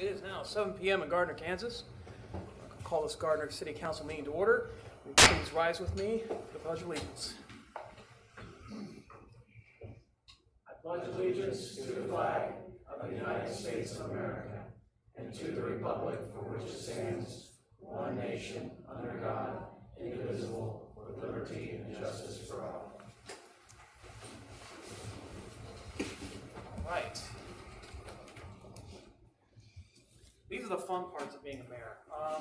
It is now 7 p.m. in Gardner, Kansas. I'll call this Gardner City Council meeting to order. Please rise with me for the Pledge of Allegiance. I pledge allegiance to the flag of the United States of America and to the republic for which it stands, one nation, under God, indivisible, with liberty and justice for all. All right. These are the fun parts of being a mayor. I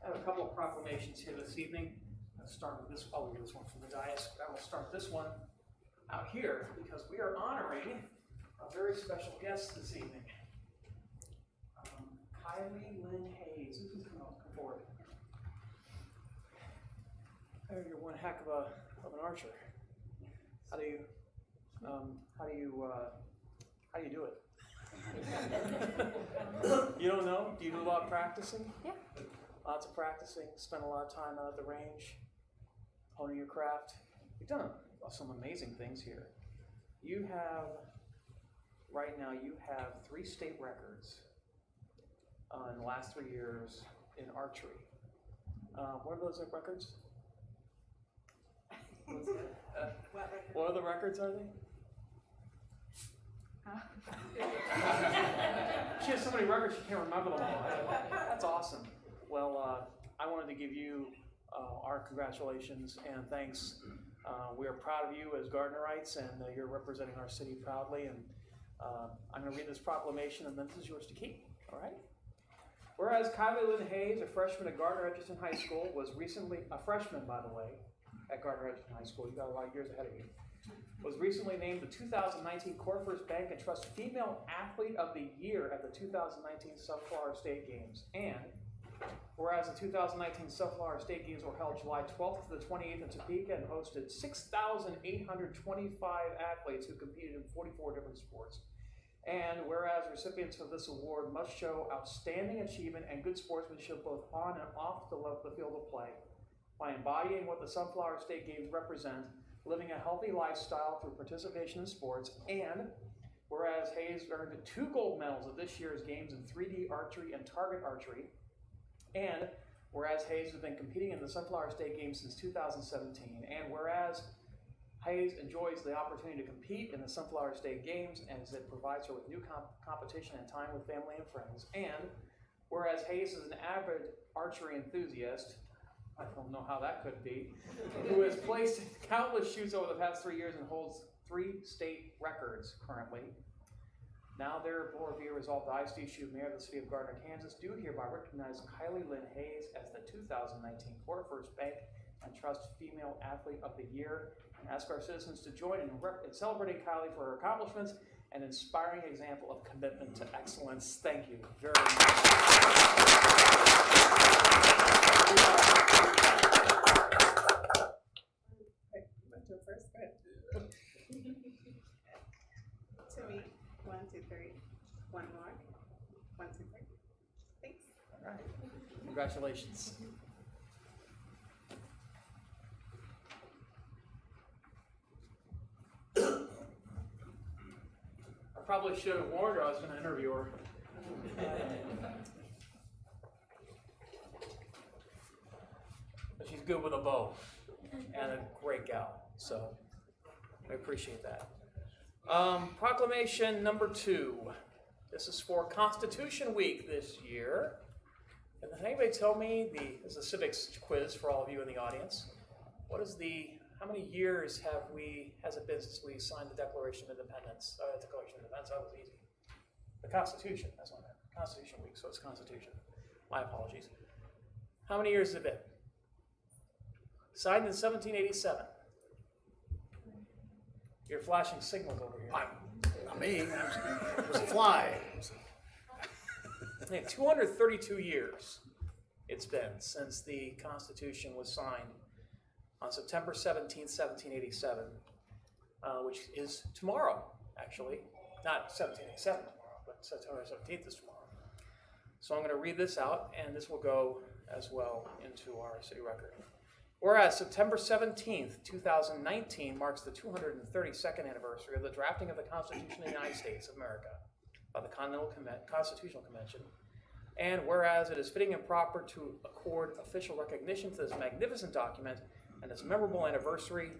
have a couple of proclamations here this evening. I'll start with this. I'll read this one from the dais. I will start this one out here because we are honoring a very special guest this evening. Kylie Lynn Hayes. Come forward. You're one heck of an archer. How do you do it? You don't know? Do you do a lot of practicing? Yeah. Lots of practicing. Spend a lot of time out at the range, honing your craft. You've done some amazing things here. Right now, you have 3 state records in the last 3 years in archery. What are those records? What other records are they? She has so many records she can't remember them all. That's awesome. Well, I wanted to give you our congratulations and thanks. We are proud of you as Gardnerites, and you're representing our city proudly. And I'm going to read this proclamation, and then this is yours to keep. All right? Whereas Kylie Lynn Hayes, a freshman at Gardner Edgerton High School, was recently a freshman, by the way, at Gardner Edgerton High School. You got a lot of years ahead of you. Was recently named the 2019 Core First Bank and Trust Female Athlete of the Year at the 2019 Sunflower State Games. And whereas the 2019 Sunflower State Games were held July 12th to the 28th in Topeka and hosted 6,825 athletes who competed in 44 different sports. And whereas recipients of this award must show outstanding achievement and good sportsmanship both on and off the field of play by embodying what the Sunflower State Games represent, living a healthy lifestyle through participation in sports, and whereas Hayes earned 2 gold medals at this year's games in 3D archery and target archery, and whereas Hayes has been competing in the Sunflower State Games since 2017, and whereas Hayes enjoys the opportunity to compete in the Sunflower State Games as it provides her with new competition and time with family and friends, and whereas Hayes is an avid archery enthusiast, I don't know how that could be, who has placed countless shoots over the past 3 years and holds 3 state records currently. Now, therefore, be a resolved, I, Steve Shue, Mayor of the City of Gardner, Kansas, do hereby recognize Kylie Lynn Hayes as the 2019 Core First Bank and Trust Female Athlete of the Year, and ask our citizens to join in celebrating Kylie for her accomplishments and inspiring example of commitment to excellence. Thank you very much. First, go ahead. To me, 1, 2, 3. One more. 1, 2, 3. Thanks. All right. Congratulations. I probably should have warned her I was going to interview her. But she's good with a bow and a great gal, so I appreciate that. Proclamation number 2. This is for Constitution Week this year. And can anybody tell me, this is a civics quiz for all of you in the audience. How many years has it been since we signed the Declaration of Independence? Declaration of Independence, that was easy. The Constitution, that's what I meant. Constitution Week, so it's Constitution. My apologies. How many years has it been? Signed in 1787. You're flashing signals over here. Not me. It was a fly. 232 years it's been since the Constitution was signed on September 17, 1787, which is tomorrow, actually. Not 1787 tomorrow, but September 17th is tomorrow. So I'm going to read this out, and this will go as well into our city record. Whereas September 17th, 2019 marks the 232nd anniversary of the drafting of the Constitution of the United States of America by the Constitutional Convention. And whereas it is fitting and proper to accord official recognition to this magnificent document and its memorable anniversary,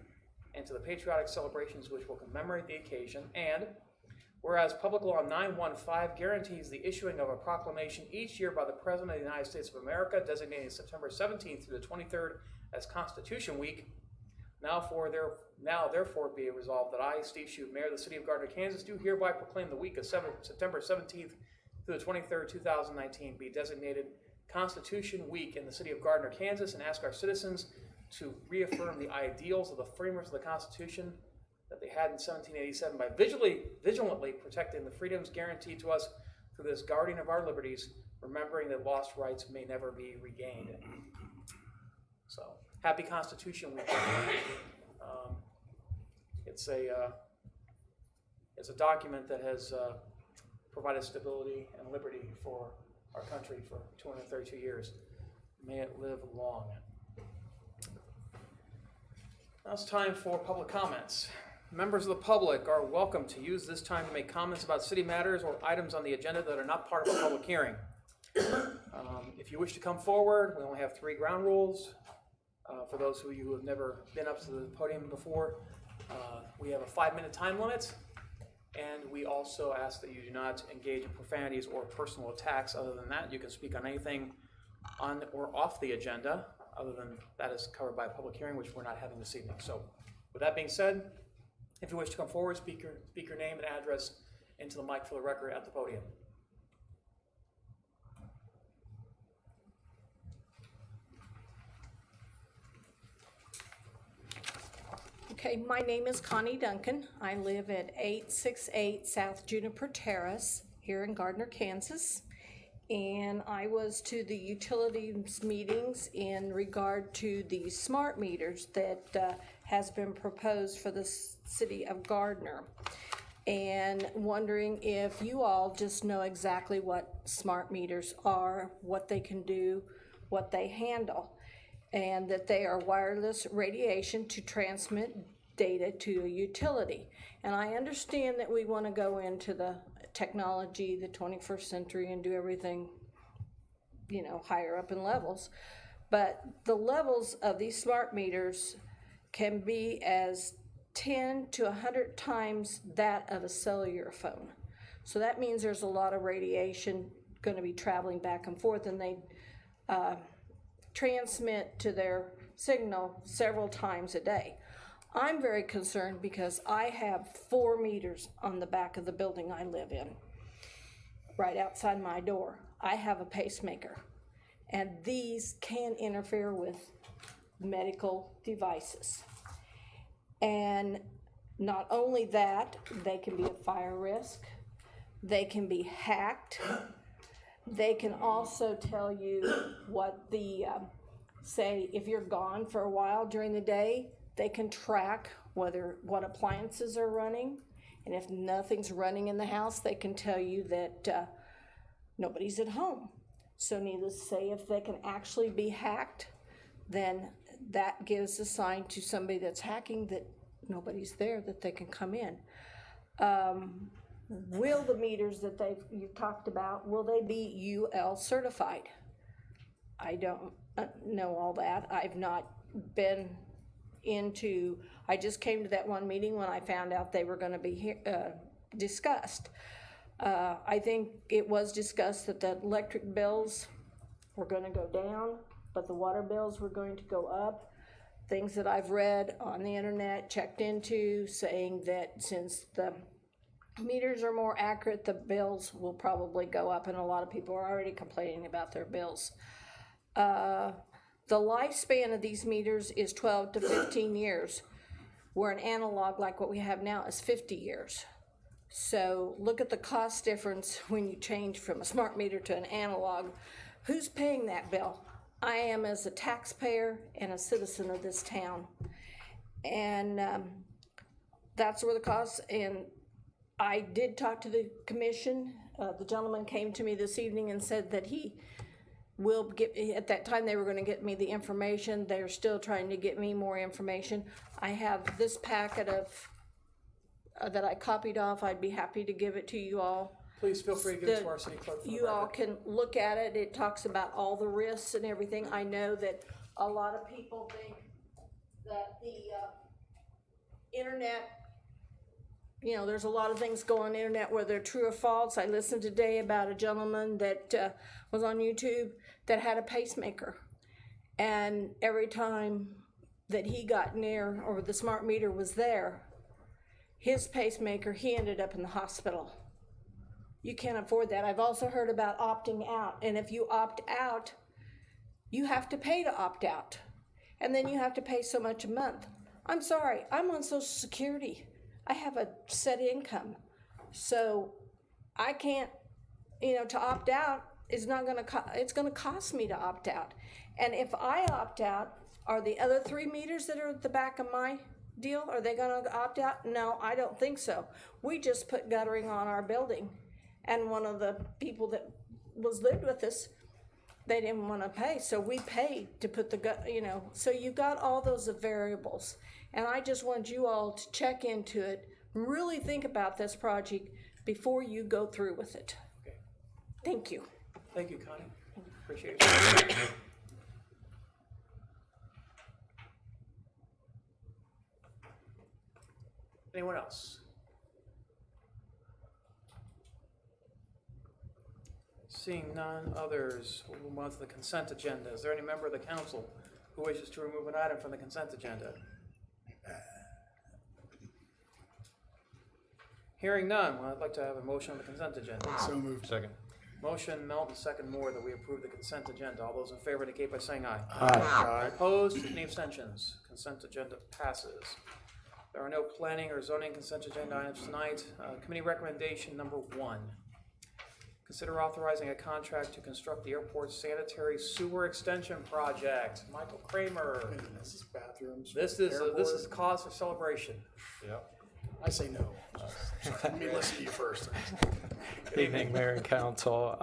and to the patriotic celebrations which will commemorate the occasion, and whereas Public Law 915 guarantees the issuing of a proclamation each year by the President of the United States of America designating September 17th through the 23rd as Constitution Week, now therefore be it resolved that I, Steve Shute, Mayor of the City of Gardner, Kansas, do hereby proclaim the week of September 17th through the 23rd, 2019 be designated Constitution Week in the City of Gardner, Kansas, and ask our citizens to reaffirm the ideals of the framers of the Constitution that they had in 1787 by vigilantly protecting the freedoms guaranteed to us through this guardian of our liberties, remembering that lost rights may never be regained. So, happy Constitution Week. It's a document that has provided stability and liberty for our country for 232 years. May it live long. Now it's time for public comments. Members of the public are welcome to use this time to make comments about city matters or items on the agenda that are not part of a public hearing. If you wish to come forward, we only have 3 ground rules. For those of you who have never been up to the podium before, we have a 5-minute time limit, and we also ask that you do not engage in profanities or personal attacks. Other than that, you can speak on anything on or off the agenda. Other than that is covered by a public hearing, which we're not having this evening. So with that being said, if you wish to come forward, speak your name and address into the mic for the record at the podium. Okay, my name is Connie Duncan. I live at 868 South Juniper Terrace here in Gardner, Kansas. And I was to the utilities meetings in regard to the smart meters that has been proposed for the city of Gardner. And wondering if you all just know exactly what smart meters are, what they can do, what they handle. And that they are wireless radiation to transmit data to a utility. And I understand that we want to go into the technology, the 21st century, and do everything, higher up in levels. But the levels of these smart meters can be as 10 to 100 times that of a cellular phone. So that means there's a lot of radiation going to be traveling back and forth, and they transmit to their signal several times a day. I'm very concerned because I have 4 meters on the back of the building I live in, right outside my door. I have a pacemaker, and these can interfere with medical devices. And not only that, they can be a fire risk, they can be hacked. They can also tell you what say if you're gone for a while during the day, they can track what appliances are running. And if nothing's running in the house, they can tell you that nobody's at home. So needless to say, if they can actually be hacked, then that gives a sign to somebody that's hacking that nobody's there, that they can come in. Will the meters that you talked about, will they be UL certified? I don't know all that. I've not been I just came to that one meeting when I found out they were going to be discussed. I think it was discussed that the electric bills were going to go down, but the water bills were going to go up. Things that I've read on the internet, checked into, saying that since the meters are more accurate, the bills will probably go up, and a lot of people are already complaining about their bills. The lifespan of these meters is 12 to 15 years, where an analog like what we have now is 50 years. So look at the cost difference when you change from a smart meter to an analog. Who's paying that bill? I am, as a taxpayer and a citizen of this town. And that's where the cost, and I did talk to the commission. The gentleman came to me this evening and said that he will get, at that time they were going to get me the information. They're still trying to get me more information. I have this packet of that I copied off. I'd be happy to give it to you all. Please feel free to give it to our city clerk for the You all record. can look at it, it talks about all the risks and everything. I know that a lot of people think that the, internet, you know, there's a lot of things go on the internet, whether they're true or false. I listened today about a gentleman that, was on YouTube that had a pacemaker. And every time that he got near, or the smart meter was there, his pacemaker, he ended up in the hospital. You can't afford that. I've also heard about opting out, and if you opt out, you have to pay to opt out, and then you have to pay so much a month. I'm sorry, I'm on Social Security. I have a set income, so I can't, you know, to opt out is not gonna, it's gonna cost me to opt out. And if I opt out, are the other 3 meters that are at the back of my deal, are they gonna opt out? No, I don't think so. We just put guttering on our building. And one of the people that lived with us, they didn't want to pay, so we paid to put you know, so you got all those variables. And I just want you all to check into it, really think about this project before you go through with it. Okay. Thank you. Thank you, Connie. Appreciate it. Anyone else? Seeing none others, we'll move on to the consent agenda. Is there any member of the council who wishes to remove an item from the consent agenda? Hearing none, well, I'd like to have a motion on the consent agenda. So moved. Second. Motion, Melton, second Moore, that we approve the consent agenda. All those in favor indicate by saying aye. Aye. Opposed? Any abstentions? Consent agenda passes. There are no planning or zoning consent agenda items tonight. Committee recommendation number 1. Consider authorizing a contract to construct the airport sanitary sewer extension project. Michael Kramer. This is bathrooms. This is cause for celebration. Yep. I say no. Let me listen to you first. Good evening, Mayor and Council.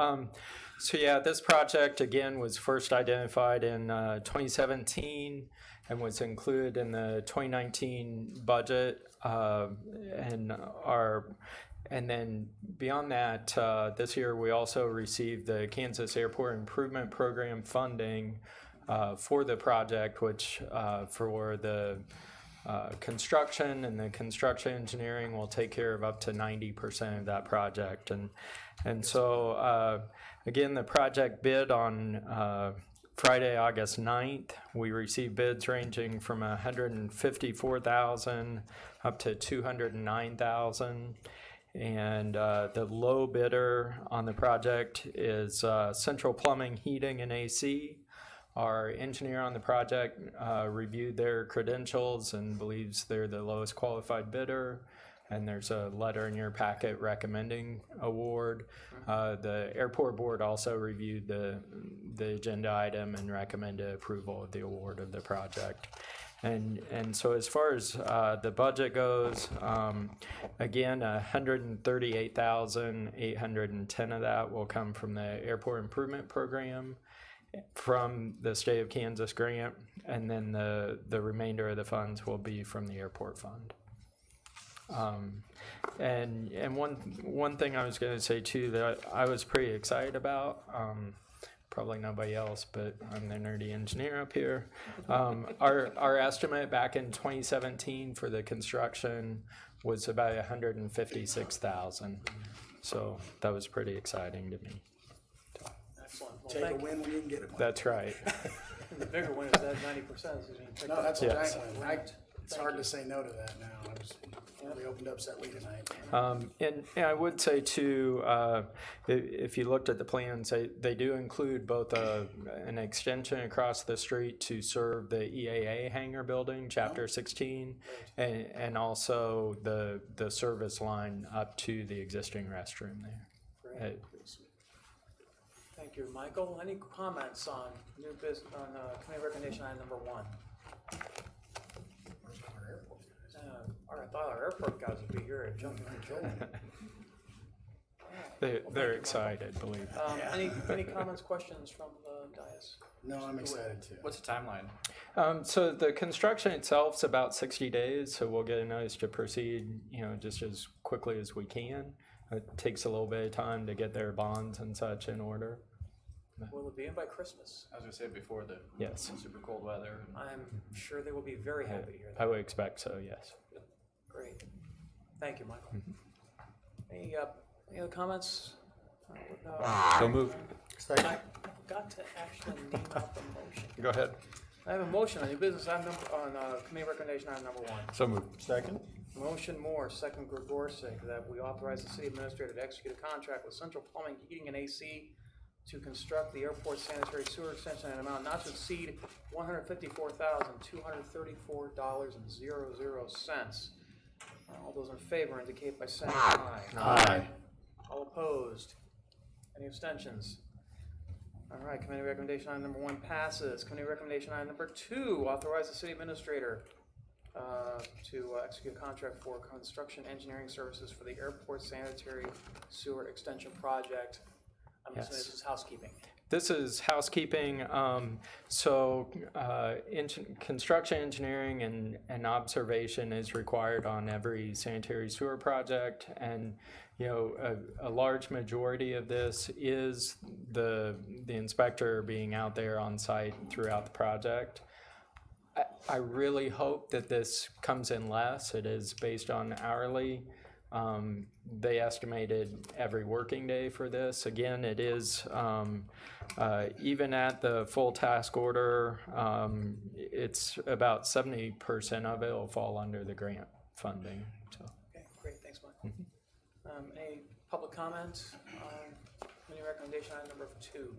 So yeah, this project again was first identified in 2017 and was included in the 2019 budget. And then beyond that, this year we also received the Kansas Airport Improvement Program funding for the project, which for the construction and the construction engineering will take care of up to 90% of that project. And so again, the project bid on Friday, August 9th, we received bids ranging from $154,000 up to $209,000. And the low bidder on the project is Central Plumbing, Heating, and AC. Our engineer on the project reviewed their credentials and believes they're the lowest qualified bidder. And there's a letter in your packet recommending award. The airport board also reviewed the agenda item and recommended approval of the award of the project. And so as far as the budget goes, again, $138,810 of that will come from the Airport Improvement Program from the State of Kansas grant, and then the remainder of the funds will be from the airport fund. And one thing I was going to say too that I was pretty excited about. Probably nobody else, but I'm the nerdy engineer up here. Our estimate back in 2017 for the construction was about $156,000. So that was pretty exciting to me. Excellent. Well, Take a thank you. win when you can get it. That's right. And the bigger one is that 90%. No, that's a Yes. giant win. It's hard to say no to that now. I was really opened up Setley tonight. And I would say too, if you looked at the plans, they do include both an extension across the street to serve the EAA hangar building, Chapter 16, and also the service line up to the existing restroom there. Great. Thank you, Michael. Any comments on new business on committee recommendation item number 1? I thought our airport guys would be here and jumping and killing. They're excited, believe me. Any comments, questions from the dais? No, I'm excited too. What's the timeline? So the construction itself is about 60 days, so we'll get a notice to proceed, just as quickly as we can. it takes a little bit of time to get their bonds and such in order. Will it be in by Christmas? As we said before, the Yes, super cold weather. I'm sure they will be very happy to hear that. I would expect so, yes. Great. Thank you, Michael. Any other comments? So moved. I forgot to actually name out the motion. Go ahead. I have a motion on new business item committee recommendation item number 1. So moved. Second? Motion Moore, second Gregorsek, that we authorize the city administrator to execute a contract with Central Plumbing, Heating, and AC to construct the airport sanitary sewer extension at an amount not to exceed $154,234.00. All those in favor indicate by saying aye. Aye. All opposed? Any abstentions? All right, committee recommendation item number 1 passes. Committee recommendation item number 2, authorize the city administrator to execute a contract for construction engineering services for the airport sanitary sewer extension project. I'm assuming this is housekeeping. This is housekeeping. Construction engineering and observation is required on every sanitary sewer project, and a large majority of this is the inspector being out there on site throughout the project. I really hope that this comes in less. It is based on hourly. They estimated every working day for this. Again, it is even at the full task order, it's about 70% of it will fall under the grant funding. So. Okay, great, thanks, Mike. Any public comment on committee recommendation item number 2? You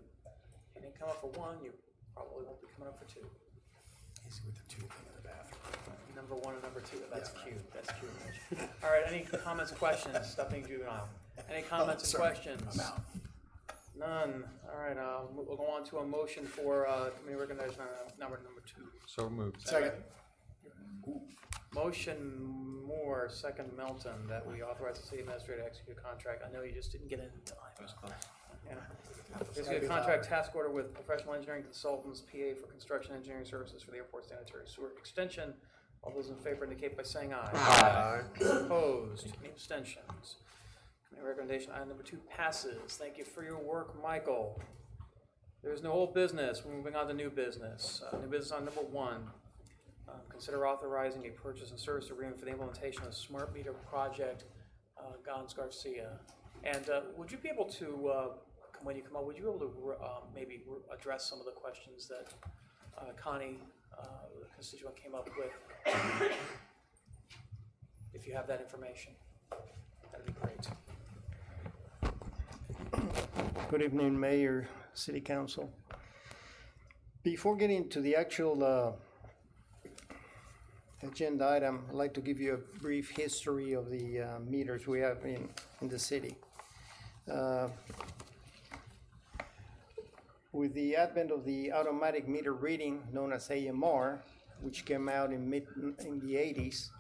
didn't come up for 1, you probably won't be coming up for 2. Easy with the 2 thing in the bathroom. Number 1 and number 2, that's cute, that's cute. All right, any comments, questions, nothing juvenile? Any comments and sorry. questions? I'm out. None. All right, we'll go on to a motion for committee recommendation number 2. So moved. Second? Motion Moore, second Melton, that we authorize the city administrator to execute a contract. I know you just didn't get it in time. Yeah. Execute a contract task order with professional engineering consultants, PA, for construction engineering services for the airport sanitary sewer extension. All those in favor indicate by saying aye. Aye. Opposed? Any abstentions? Committee recommendation item number 2 passes. Thank you for your work, Michael. There's no old business. We're moving on to new business. New business on number 1. Consider authorizing a purchase and service agreement for the implementation of smart meter project, Gons Garcia. And would you be able to, when you come up, would you be able to maybe address some of the questions that Connie, the constituent, came up with? If you have that information, that'd be great. Good evening, Mayor, City Council. Before getting to the actual agenda item, I'd like to give you a brief history of the meters we have in the city. With the advent of the automatic meter reading known as AMR, which came out in the 80s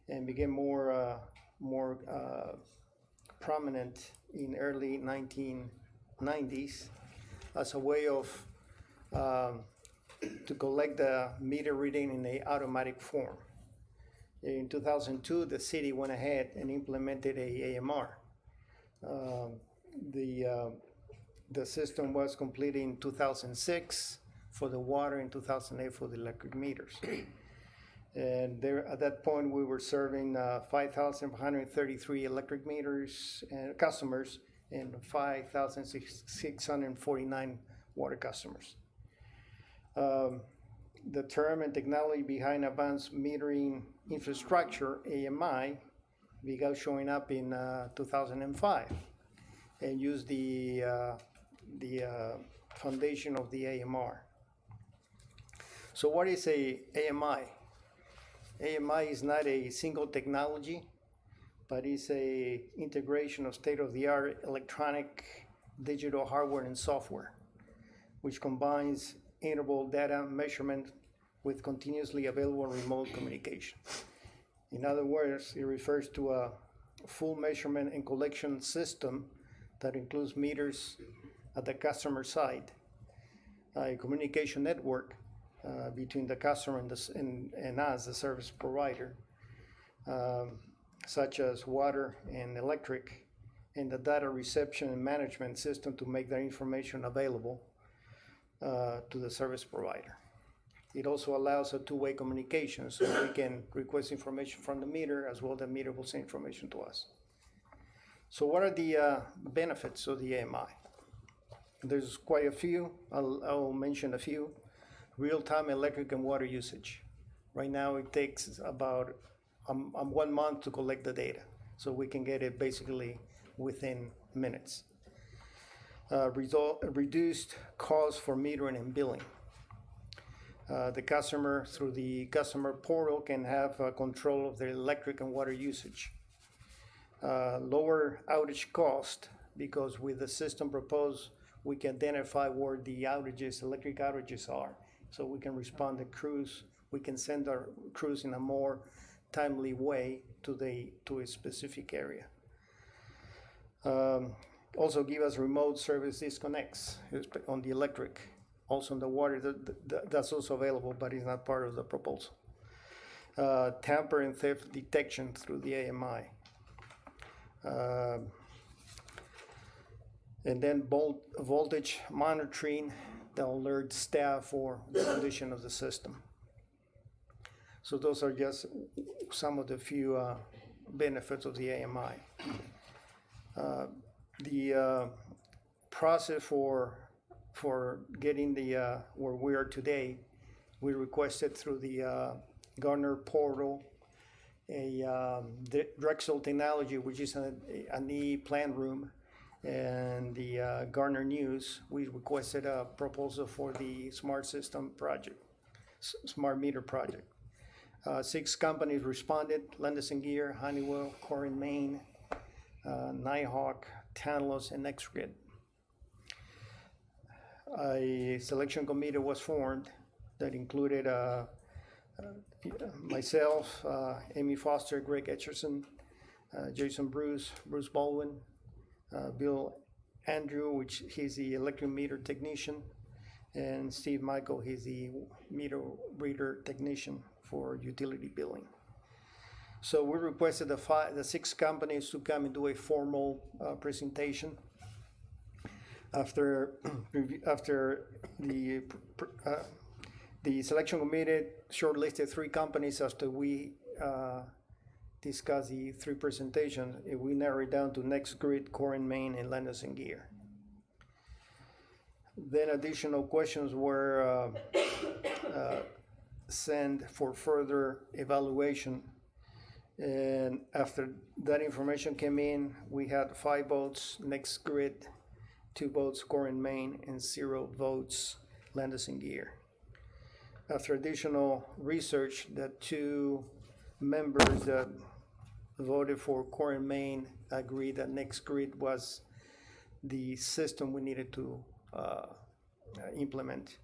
and became more prominent in early 1990s as a way of to collect the meter reading in a automatic form. In 2002, the city went ahead and implemented a AMR. The system was completed in 2006 for the water, in 2008 for the electric meters. And there, at that point, we were serving 5,133 electric meters and customers and 5,649 water customers. The term and technology behind advanced metering infrastructure, AMI, began showing up in 2005 and used the foundation of the AMR. So what is a AMI? AMI is not a single technology, but it's a integration of state-of-the-art electronic, digital hardware and software, which combines interval data measurement with continuously available remote communication. In other words, it refers to a full measurement and collection system that includes meters at the customer side, a communication network between the customer and us, the service provider, such as water and electric, and the data reception and management system to make that information available to the service provider. It also allows a two-way communication, so we can request information from the meter as well as the meter will send information to us. So what are the benefits of the AMI? There's quite a few. I'll mention a few. Real-time electric and water usage. Right now it takes about 1 month to collect the data, so we can get it basically within minutes. Reduced cost for metering and billing. The customer, through the customer portal, can have control of their electric and water usage. Lower outage cost, because with the system proposed, we can identify where the outages, electric outages are. So we can respond to crews, we can send our crews in a more timely way to a specific area. Also give us remote service disconnects on the electric. Also on the water, that's also available, but it's not part of the proposal. Tamper and theft detection through the AMI. And then voltage monitoring that alerts staff for the condition of the system. So those are just some of the few benefits of the AMI. The process for getting the where we are today, we requested through the Gardner portal a Drexel technology, which is an E-plan room, and the Gardner News. We requested a proposal for the smart system project, smart meter project. 6 companies responded: Landis & Gear, Honeywell, Core & Main, Nighthawk, Tantalus, and NextGrid. A selection committee was formed that included myself, Amy Foster, Greg Etcherson, Jason Bruce Baldwin, Bill Andrew, which he's the electric meter technician, and Steve Michael, he's the meter reader technician for utility billing. So we requested the 6 companies to come and do a formal presentation. After the selection committee shortlisted 3 companies after we discussed the 3 presentations, we narrowed it down to NextGrid, Core & Main, and Landis & Gear. Then additional questions were sent for further evaluation. And after that information came in, we had 5 votes NextGrid, 2 votes Core & Main, and 0 votes Landis & Gear. After additional research, the 2 members that voted for Core & Main agreed that NextGrid was the system we needed to implement.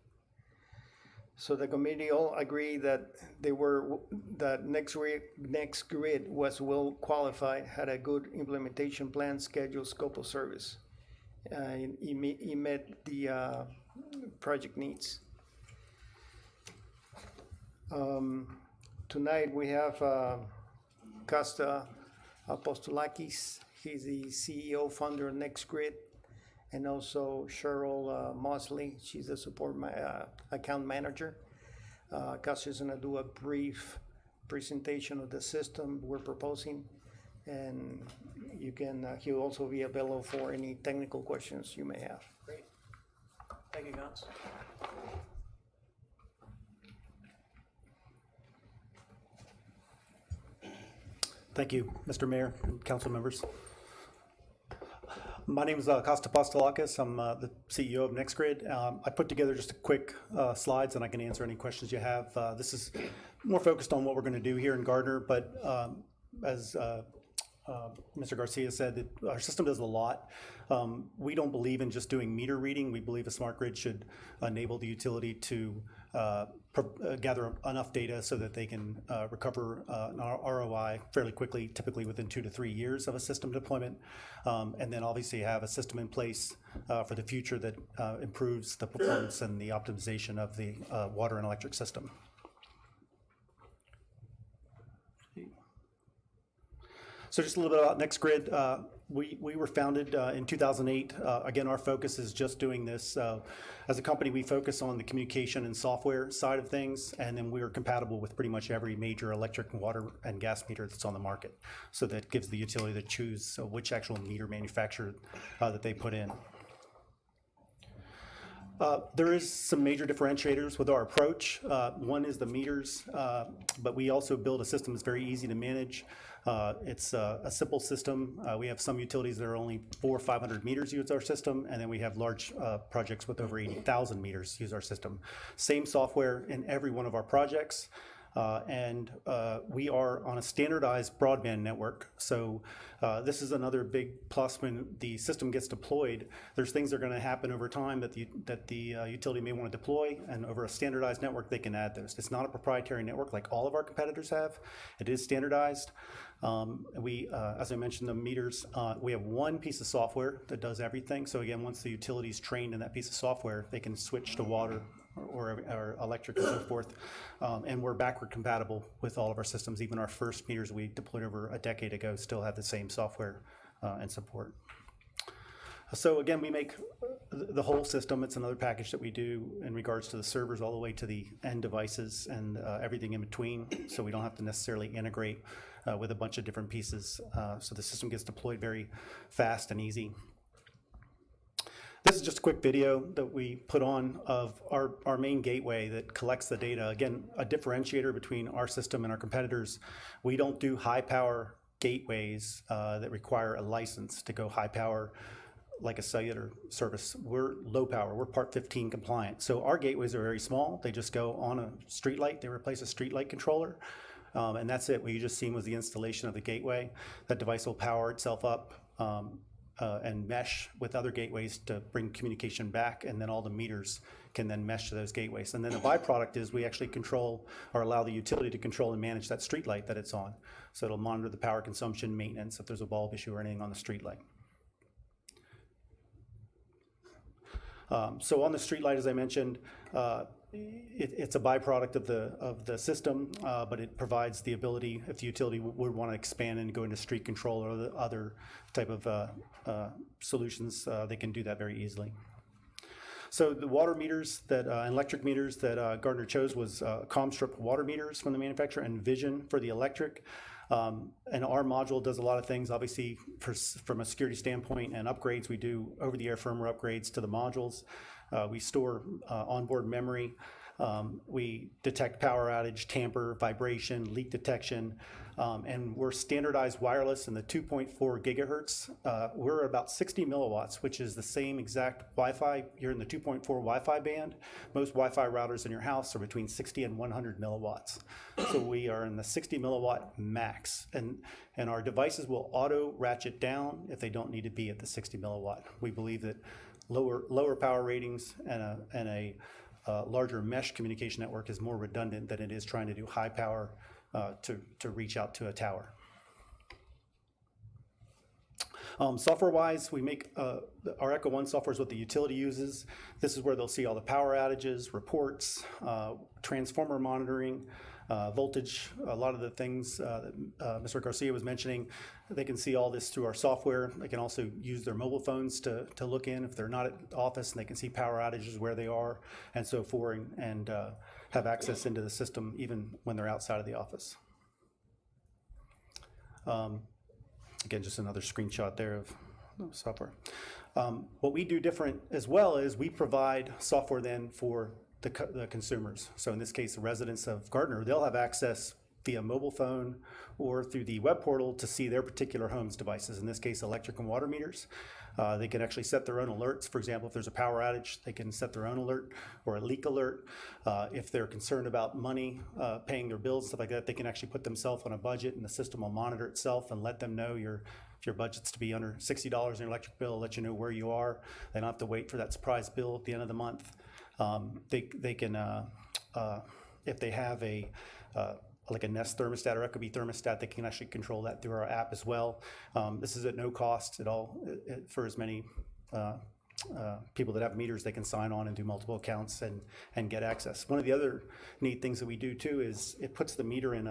So the committee all agreed that that NextGrid was well qualified, had a good implementation plan, schedule, scope of service. It met the project needs. Tonight we have Costa Apostolakis. He's the CEO, founder of NextGrid, and also Cheryl Mosley. She's the support account manager. Costa's going to do a brief presentation of the system we're proposing, and he'll also be available for any technical questions you may have. Great. Thank you, Gons. Thank you, Mr. Mayor and council members. My name is Costa Apostolakis. I'm the CEO of NextGrid. I put together just a quick slides, and I can answer any questions you have. This is more focused on what we're going to do here in Gardner, but as Mr. Garcia said, that our system does a lot. We don't believe in just doing meter reading. We believe a smart grid should enable the utility to gather enough data so that they can recover an ROI fairly quickly, typically within 2 to 3 years of a system deployment, and then obviously have a system in place for the future that improves the performance and the optimization of the water and electric system. So just a little bit about NextGrid. We were founded in 2008. Again, our focus is just doing this. As a company, we focus on the communication and software side of things, and then we are compatible with pretty much every major electric, water, and gas meter that's on the market. So that gives the utility to choose which actual meter manufacturer that they put in. There is some major differentiators with our approach. One is the meters, but we also build a system that's very easy to manage. It's a simple system. We have some utilities that are only 400 or 500 meters use our system, and then we have large projects with over 80,000 meters use our system. Same software in every one of our projects. And we are on a standardized broadband network. So this is another big plus when the system gets deployed. There's things that are going to happen over time that the utility may want to deploy, and over a standardized network they can add those. It's not a proprietary network like all of our competitors have. It is standardized. As I mentioned, the meters, we have one piece of software that does everything. So again, once the utility is trained in that piece of software, they can switch to water or electric and so forth. And we're backward compatible with all of our systems. Even our first meters we deployed over a decade ago still have the same software and support. So again, we make the whole system. It's another package that we do in regards to the servers all the way to the end devices and everything in between. So we don't have to necessarily integrate with a bunch of different pieces. So the system gets deployed very fast and easy. This is just a quick video that we put on of our main gateway that collects the data. Again, a differentiator between our system and our competitors. We don't do high power gateways that require a license to go high power like a cellular service. We're low power, we're Part 15 compliant. So our gateways are very small. They just go on a street light. They replace a street light controller. And that's it. What you just seen was the installation of the gateway. That device will power itself up and mesh with other gateways to bring communication back, and then all the meters can then mesh to those gateways. And then the byproduct is we actually control or allow the utility to control and manage that street light that it's on. So it'll monitor the power consumption, maintenance, if there's a bulb issue or anything on the street light. So on the street light, as I mentioned, it's a byproduct of the system, but it provides the ability, if the utility would want to expand and go into street control or the other type of solutions, they can do that very easily. So the water meters and electric meters that Gardner chose was Comstrip water meters from the manufacturer and Vision for the electric. And our module does a lot of things, obviously, from a security standpoint and upgrades. We do over-the-air firmware upgrades to the modules. We store onboard memory. We detect power outage, tamper, vibration, leak detection, and we're standardized wireless in the 2.4 gigahertz. We're about 60 milliwatts, which is the same exact Wi-Fi. You're in the 2.4 Wi-Fi band. Most Wi-Fi routers in your house are between 60 and 100 milliwatts. So we are in the 60 milliwatt max, and our devices will auto ratchet down if they don't need to be at the 60 milliwatt. We believe that lower power ratings and a larger mesh communication network is more redundant than it is trying to do high power to reach out to a tower. Software-wise, we make our Echo One software is what the utility uses. This is where they'll see all the power outages, reports, transformer monitoring, voltage, a lot of the things that Mr. Garcia was mentioning. They can see all this through our software. They can also use their mobile phones to look in if they're not at the office, and they can see power outages where they are and so forth, and have access into the system even when they're outside of the office. Again, just another screenshot there of software. What we do different as well is we provide software then for the consumers. So in this case, the residents of Gardner, they'll have access via mobile phone or through the web portal to see their particular home's devices, in this case, electric and water meters. They can actually set their own alerts. For example, if there's a power outage, they can set their own alert or a leak alert. If they're concerned about money, paying their bills, stuff like that, they can actually put themselves on a budget, and the system will monitor itself and let them know if your budget's to be under $60 in your electric bill, let you know where you are. They don't have to wait for that surprise bill at the end of the month. They can, if they have like a Nest thermostat or Ecobee thermostat, they can actually control that through our app as well. This is at no cost at all for as many people that have meters. They can sign on and do multiple accounts and get access. One of the other neat things that we do too is it puts the meter in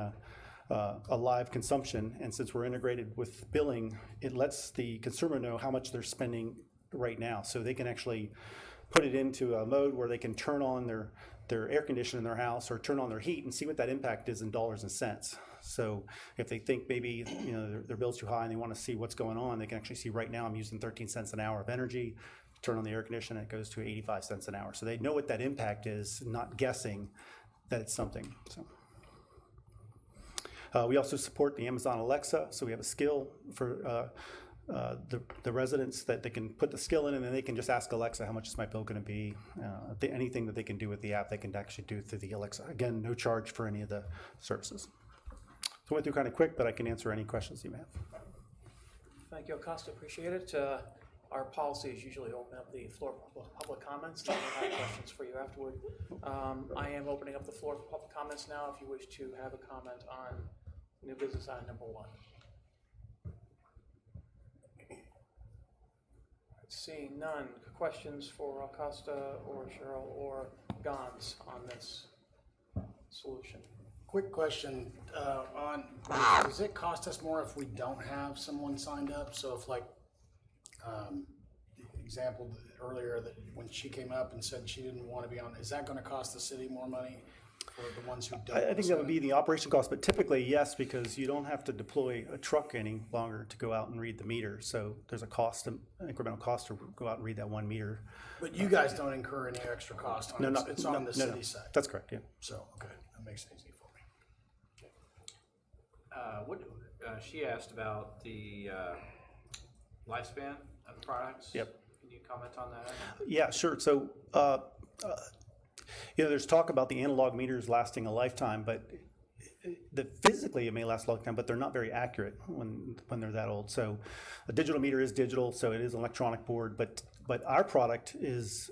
a live consumption. And since we're integrated with billing, it lets the consumer know how much they're spending right now. So they can actually put it into a mode where they can turn on their air conditioner in their house or turn on their heat and see what that impact is in dollars and cents. So if they think maybe their bill's too high and they want to see what's going on, they can actually see right now I'm using 13 cents an hour of energy. Turn on the air conditioner, it goes to 85 cents an hour. So they know what that impact is, not guessing that it's something. So. We also support the Amazon Alexa, so we have a skill for the residents that they can put the skill in, and then they can just ask Alexa, how much is my bill going to be? Anything that they can do with the app, they can actually do through the Alexa. Again, no charge for any of the services. So I went through kind of quick, but I can answer any questions you may have. Thank you, Acosta, appreciate it. Our policy is usually open up the floor for public comments, and we'll have questions for you afterward. I am opening up the floor for public comments now if you wish to have a comment on new business item number 1. Seeing none, questions for Acosta or Cheryl or Gons on this solution? Quick question, does it cost us more if we don't have someone signed up? So if example earlier that when she came up and said she didn't want to be on, is that going to cost the city more money for the ones who don't? I think that would be the operation cost, but typically yes, because you don't have to deploy a truck any longer to go out and read the meter. So there's a cost, an incremental cost to go out and read that 1 meter. But you guys don't incur any extra cost on it? It's on the city side? That's correct, yeah. So, okay, that makes it easy for me. She asked about the lifespan of the products. Yep. Can you comment on that? Yeah, sure. So, there's talk about the analog meters lasting a lifetime, but physically it may last a long time, but they're not very accurate when they're that old. So a digital meter is digital, so it is an electronic board, but our product is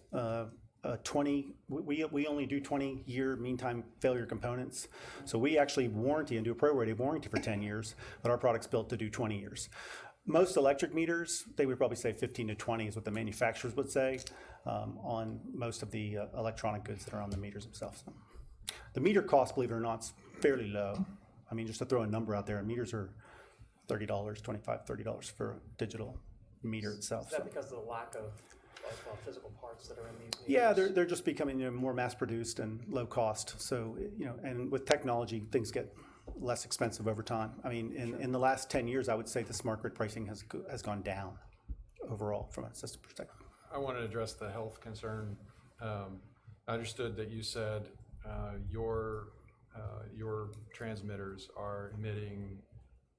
20, we only do 20-year meantime failure components. So we actually warranty and do a prorated warranty for 10 years, but our product's built to do 20 years. Most electric meters, they would probably say 15 to 20 is what the manufacturers would say on most of the electronic goods that are on the meters themselves. So the meter cost, believe it or not, is fairly low. I mean, just to throw a number out there, meters are $30, $25, $30 for a digital meter itself. Is that because of the lack of physical parts that are in these meters? Yeah, they're just becoming more mass-produced and low cost. So, and with technology, things get less expensive over time. I mean, in the last 10 years, I would say the smart grid pricing has gone down overall from a system perspective. I want to address the health concern. I understood that you said your transmitters are emitting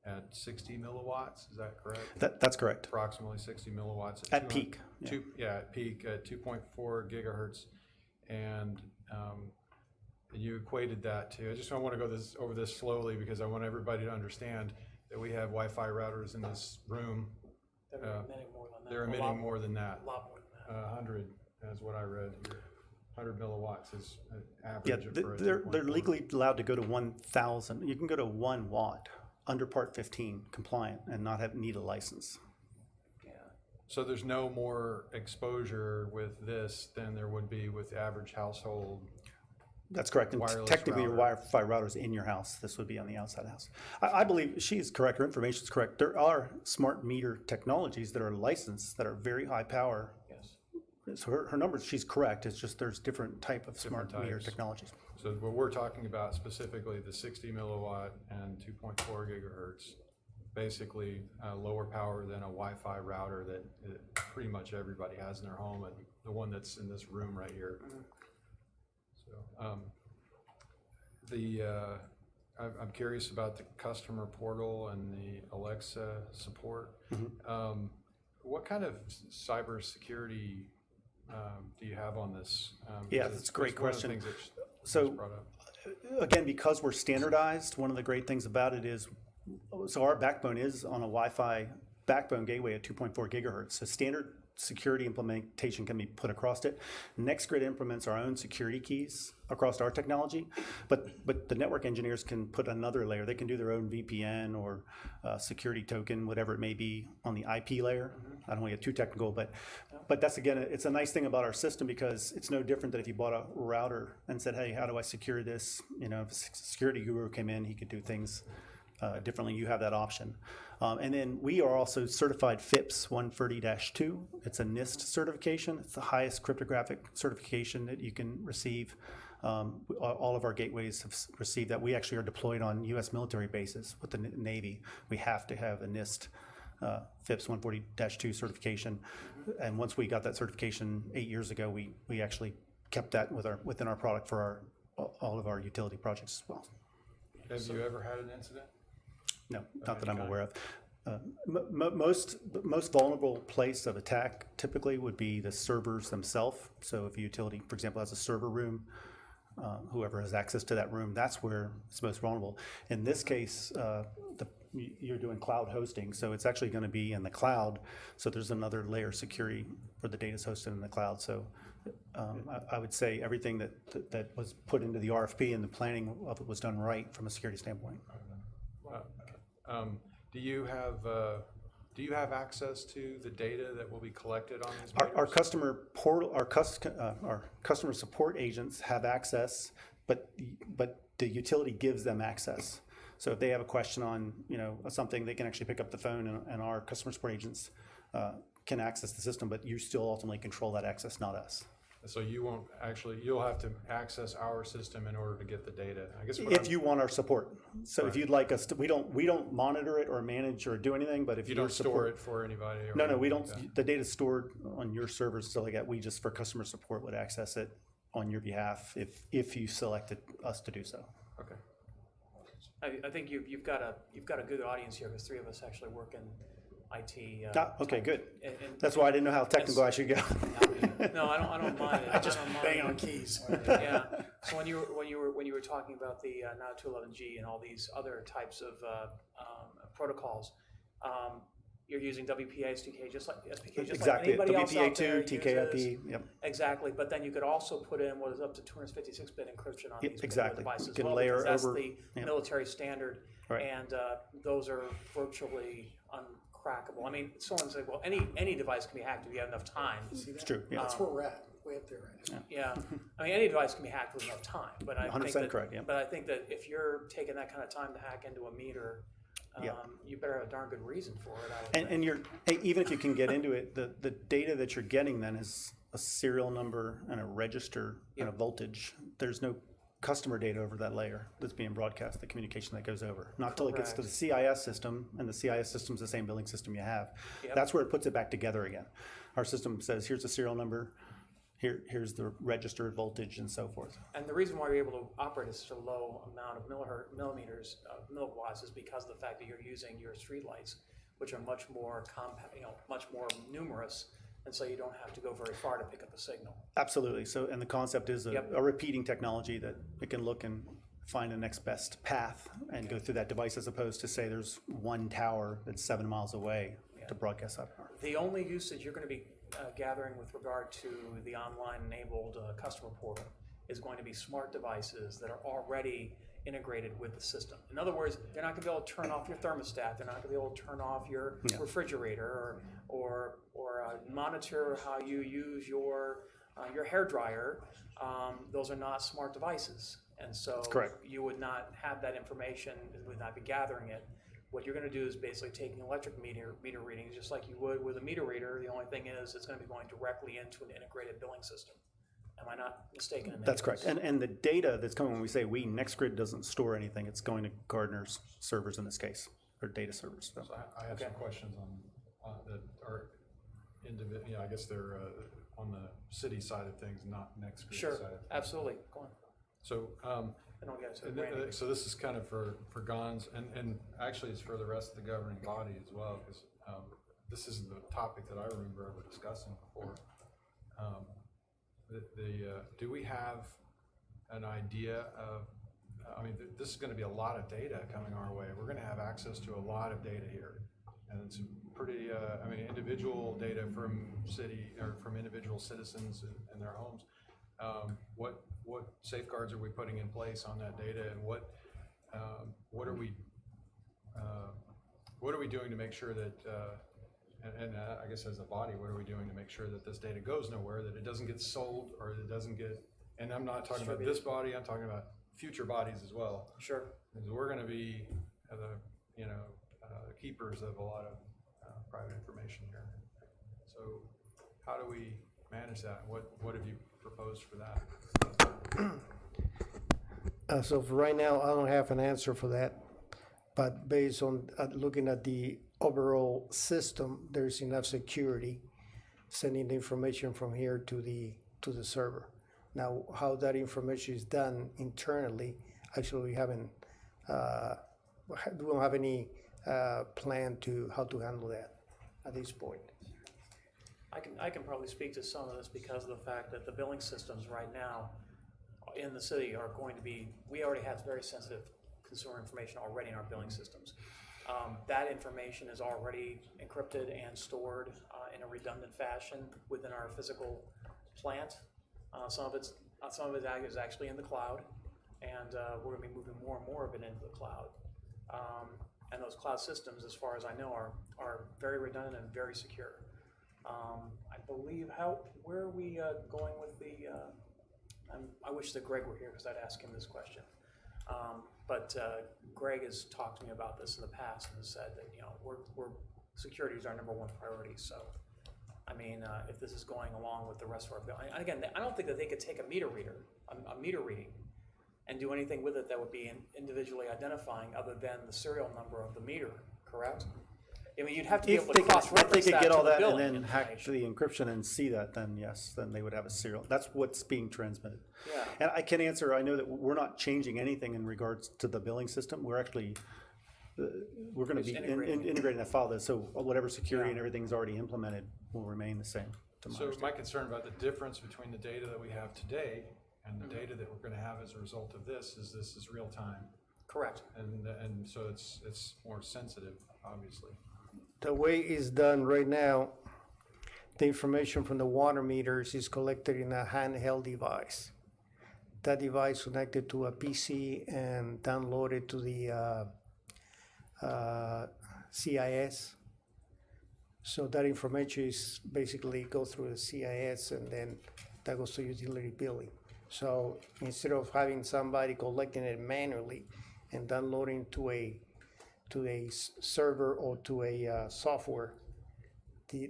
at 60 milliwatts. Is that correct? That's correct. Approximately 60 milliwatts At peak. Yeah. At peak, 2.4 gigahertz, and you equated that to. I just want to go over this slowly because I want everybody to understand that we have Wi-Fi routers in this room. They're emitting more than that. They're emitting more than that. A lot more than that. 100 is what I read here. 100 milliwatts is an Yeah, average. for a they're 2.4. legally allowed to go to 1,000. You can go to 1 watt under Part 15 compliant and not need a license. Yeah. So there's no more exposure with this than there would be with the average household. That's correct. And Wireless technically, your router. Wi-Fi router's in your house. This would be on the outside of the house. I believe she's correct. Her information is correct. There are smart meter technologies that are licensed that are very high power. Yes. So her numbers, she's correct. It's just there's different type of smart meter types. technologies. So what we're talking about specifically the 60 milliwatt and 2.4 gigahertz, basically lower power than a Wi-Fi router that pretty much everybody has in their home, and the one that's in this room right here. So I'm curious about the customer portal and the Alexa support. What kind of cybersecurity do you have on this? Yeah, that's a great question. One of the things that So, was brought up. Again, because we're standardized, one of the great things about it is, so our backbone is on a Wi-Fi backbone gateway at 2.4 gigahertz. So standard security implementation can be put across it. NextGrid implements our own security keys across our technology, but the network engineers can put another layer. They can do their own VPN or security token, whatever it may be, on the IP layer. I don't want to get too technical, but that's, again, it's a nice thing about our system, because it's no different than if you bought a router and said, hey, how do I secure this? You know, if a security guru came in, he could do things differently. You have that option. And then we are also certified FIPS 130-2. It's a NIST certification. It's the highest cryptographic certification that you can receive. All of our gateways have received that. We actually are deployed on U.S. military bases with the Navy. We have to have a NIST FIPS 140-2 certification. And once we got that certification 8 years ago, we actually kept that within our product for all of our utility projects as well. Have you ever had an incident? No, not that I'm aware of. Most vulnerable place of attack typically would be the servers themselves. So if a utility, for example, has a server room, whoever has access to that room, that's where it's most vulnerable. In this case, you're doing cloud hosting, so it's actually going to be in the cloud. So there's another layer of security for the data's hosted in the cloud. So I would say everything that was put into the RFP and the planning of it was done right from a security standpoint. Do you have access to the data that will be collected on these Our meters? customer portal, our customer support agents have access, but the utility gives them access. So if they have a question on, you know, something, they can actually pick up the phone, and our customer support agents can access the system, but you still ultimately control that access, not us. So you won't actually, you'll have to access our system in order to get the data. I guess If you want our support. So if you'd like us to, we don't monitor it or manage or do anything, but if you you're don't store it for anybody. Or No, we anything don't. like that. The data's stored on your servers, stuff like that. We just, for customer support, would access it on your behalf if you selected us to do so. Okay. I think you've got a good audience here, because 3 of us actually work in IT. Okay, good. And That's why I didn't know how technical I should go. no, I don't mind it. I just Bang on keys. Yeah. So when you were talking about the now 211G and all these other types of protocols, you're using WPA, SDK, just like SPK, just Exactly. like anybody else out there WPA2, TKIP. uses. Yep. Exactly. But then you could also put in what is up to 256-bit encryption on Yep, these exactly. devices. You can as well, layer because that's over- the yeah. military standard, Right. and those are virtually uncrackable. I mean, someone say, well, any device can be hacked if you have enough time. It's true. Yeah. That's where we're at, way up there right now. Yeah, I mean, any device can be hacked with enough time, but I 100% think that, correct, yeah. But I think that if you're taking that kind of time to hack into a meter, Yeah. you better have a darn good reason for it. I would think. And even if you can get into it, the data that you're getting then is a serial number and a register and a voltage. There's no customer data over that layer that's being broadcast, the communication that goes over. Not till it gets to the CIS system, and the CIS system is the same billing system you have. Yep. That's where it puts it back together again. Our system says, here's the serial number, here's the registered voltage, and so forth. And the reason why you're able to operate at such a low amount of millimeters, milliwatts, is because of the fact that you're using your streetlights, which are much more compact, much more numerous, and so you don't have to go very far to pick up a signal. Absolutely. So, and the concept is a repeating technology that it can look and find the next best path and go through that device, as opposed to, say, there's one tower that's 7 miles away to broadcast that power. The only usage you're going to be gathering with regard to the online-enabled customer portal is going to be smart devices that are already integrated with the system. In other words, they're not going to be able to turn off your thermostat. They're not going to be able to turn off your refrigerator or monitor how you use your hair dryer. Those are not smart devices, and so you would not have that information. Would not be gathering it. What you're going to do is basically taking electric meter readings, just like you would with a meter reader. The only thing is, it's going to be going directly into an integrated billing system. Am I not mistaken in that? That's correct. And the data that's coming, when we say we, NextGrid doesn't store anything. It's going to Gardner's servers in this case, or data servers. So. So I have some questions on that are individual. I guess they're on the city side of things, not NextGrid Sure, side of things. absolutely. Go on. So. I don't get it. So this is kind of for GONS, and actually it's for the rest of the governing body as well, because this isn't the topic that I remember ever discussing before. Do we have an idea of, this is going to be a lot of data coming our way. We're going to have access to a lot of data here, and it's pretty, I mean, individual data from city, or from individual citizens in their homes. What safeguards are we putting in place on that data, and what are we doing to make sure that, I guess as a body, what are we doing to make sure that this data goes nowhere, that it doesn't get sold, or that it doesn't get, and I'm not talking about this body, I'm talking about future bodies as well. Sure. Because we're gonna be the, keepers of a lot of private information here. So how do we manage that? What have you proposed for that? As of right now, I don't have an answer for that, but based on looking at the overall system, there's enough security sending the information from here to the server. Now, how that information is done internally, actually, we haven't, we don't have any plan to how to handle that at this point. I can probably speak to some of this because of the fact that the billing systems right now in the city are going to be, we already have very sensitive consumer information already in our billing systems. That information is already encrypted and stored in a redundant fashion within our physical plant. Some of it is actually in the cloud, and we're going to be moving more and more of it into the cloud. And those cloud systems, as far as I know, are very redundant and very secure. I believe, where are we going with the, I wish that Greg were here because I'd ask him this question. But Greg has talked to me about this in the past and has said that, security is our number one priority. So, I mean, if this is going along with the rest of our bill, and again, I don't think that they could take a meter reading, and do anything with it that would be individually identifying other than the serial number of the meter, correct? I mean, you'd have to be able to cross-reference If they could that get to all the that and billing then hack information. the encryption and see that, then yes, then they would have a serial. That's what's being transmitted. Yeah. And I can answer, I know that we're not changing anything in regards to the billing system. We're actually, we're gonna be Just integrating. integrating that file, so whatever security and everything's already implemented will remain the same, to my So understanding. my concern about the difference between the data that we have today and the data that we're gonna have as a result of this is real time. Correct. And so it's more sensitive, obviously. The way it's done right now, the information from the water meters is collected in a handheld device. That device connected to a PC and downloaded to the CIS. So that information is basically go through the CIS, and then that goes to utility billing. So instead of having somebody collecting it manually and downloading to a server or to a software,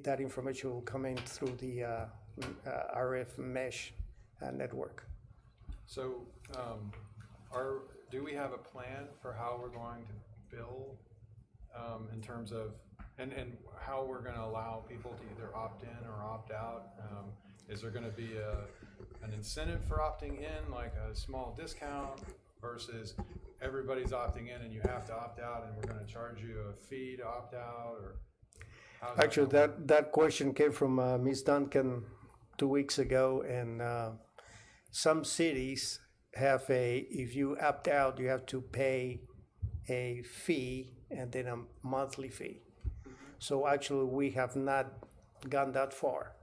that information will come in through the RF mesh network. So, do we have a plan for how we're going to bill, in terms of, and how we're gonna allow people to either opt in or opt out? Is there gonna be an incentive for opting in, like a small discount, versus everybody's opting in and you have to opt out and we're gonna charge you a fee to opt out, or? how's that Actually, gonna work? that question came from Ms. Duncan 2 weeks ago, and some cities have if you opt out, you have to pay a fee and then a monthly fee. So actually, we have not gone that far.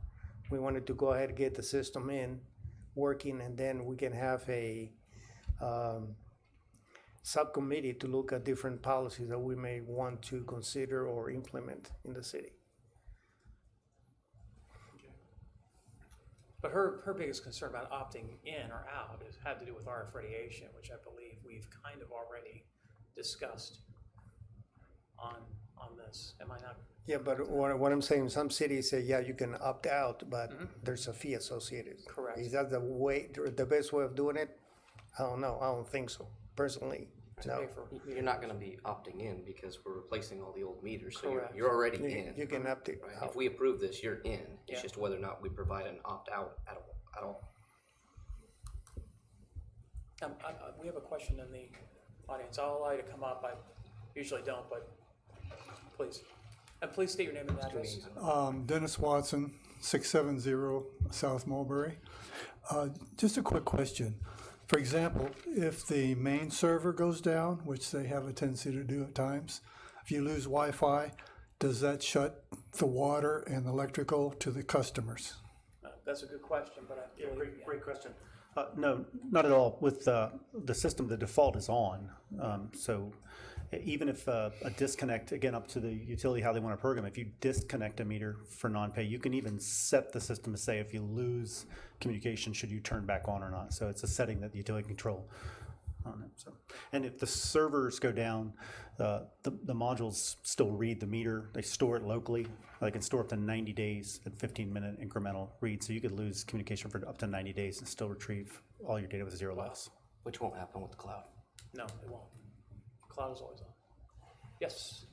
We wanted to go ahead and get the system working, and then we can have a subcommittee to look at different policies that we may want to consider or implement in the city. But her biggest concern about opting in or out had to do with RF radiation, which I believe we've kind of already discussed on this. Am I not? Yeah, but what I'm saying, some cities say, yeah, you can opt out, but there's a fee associated. Correct. Is that the best way of doing it? I don't know. I don't think so. Personally, no. You're not gonna be opting in because we're replacing all the old meters, so Correct. you're already in. You can opt it Right? out. If we approve this, you're in. It's Yeah. just whether or not we provide an opt-out at all. We have a question in the audience. I'll allow you to come up. I usually don't, but please. And please state your name and address. Dennis Watson, 670 South Mulberry. Just a quick question. For example, if the main server goes down, which they have a tendency to do at times, if you lose Wi-Fi, does that shut the water and electrical to the customers? That's a good question, but I feel like. Great question. No, not at all. With the system, the default is on. So even if a disconnect, again, up to the utility how they want to program, if you disconnect a meter for non-pay, you can even set the system to say if you lose communication, should you turn back on or not. So it's a setting that the utility can control on it. So, and if the servers go down, the modules still read the meter. They store it locally. They can store up to 90 days at 15-minute incremental read. So you could lose communication for up to 90 days and still retrieve all your data with zero loss. Which won't happen with the cloud. No, it won't. Cloud is always on. Yes.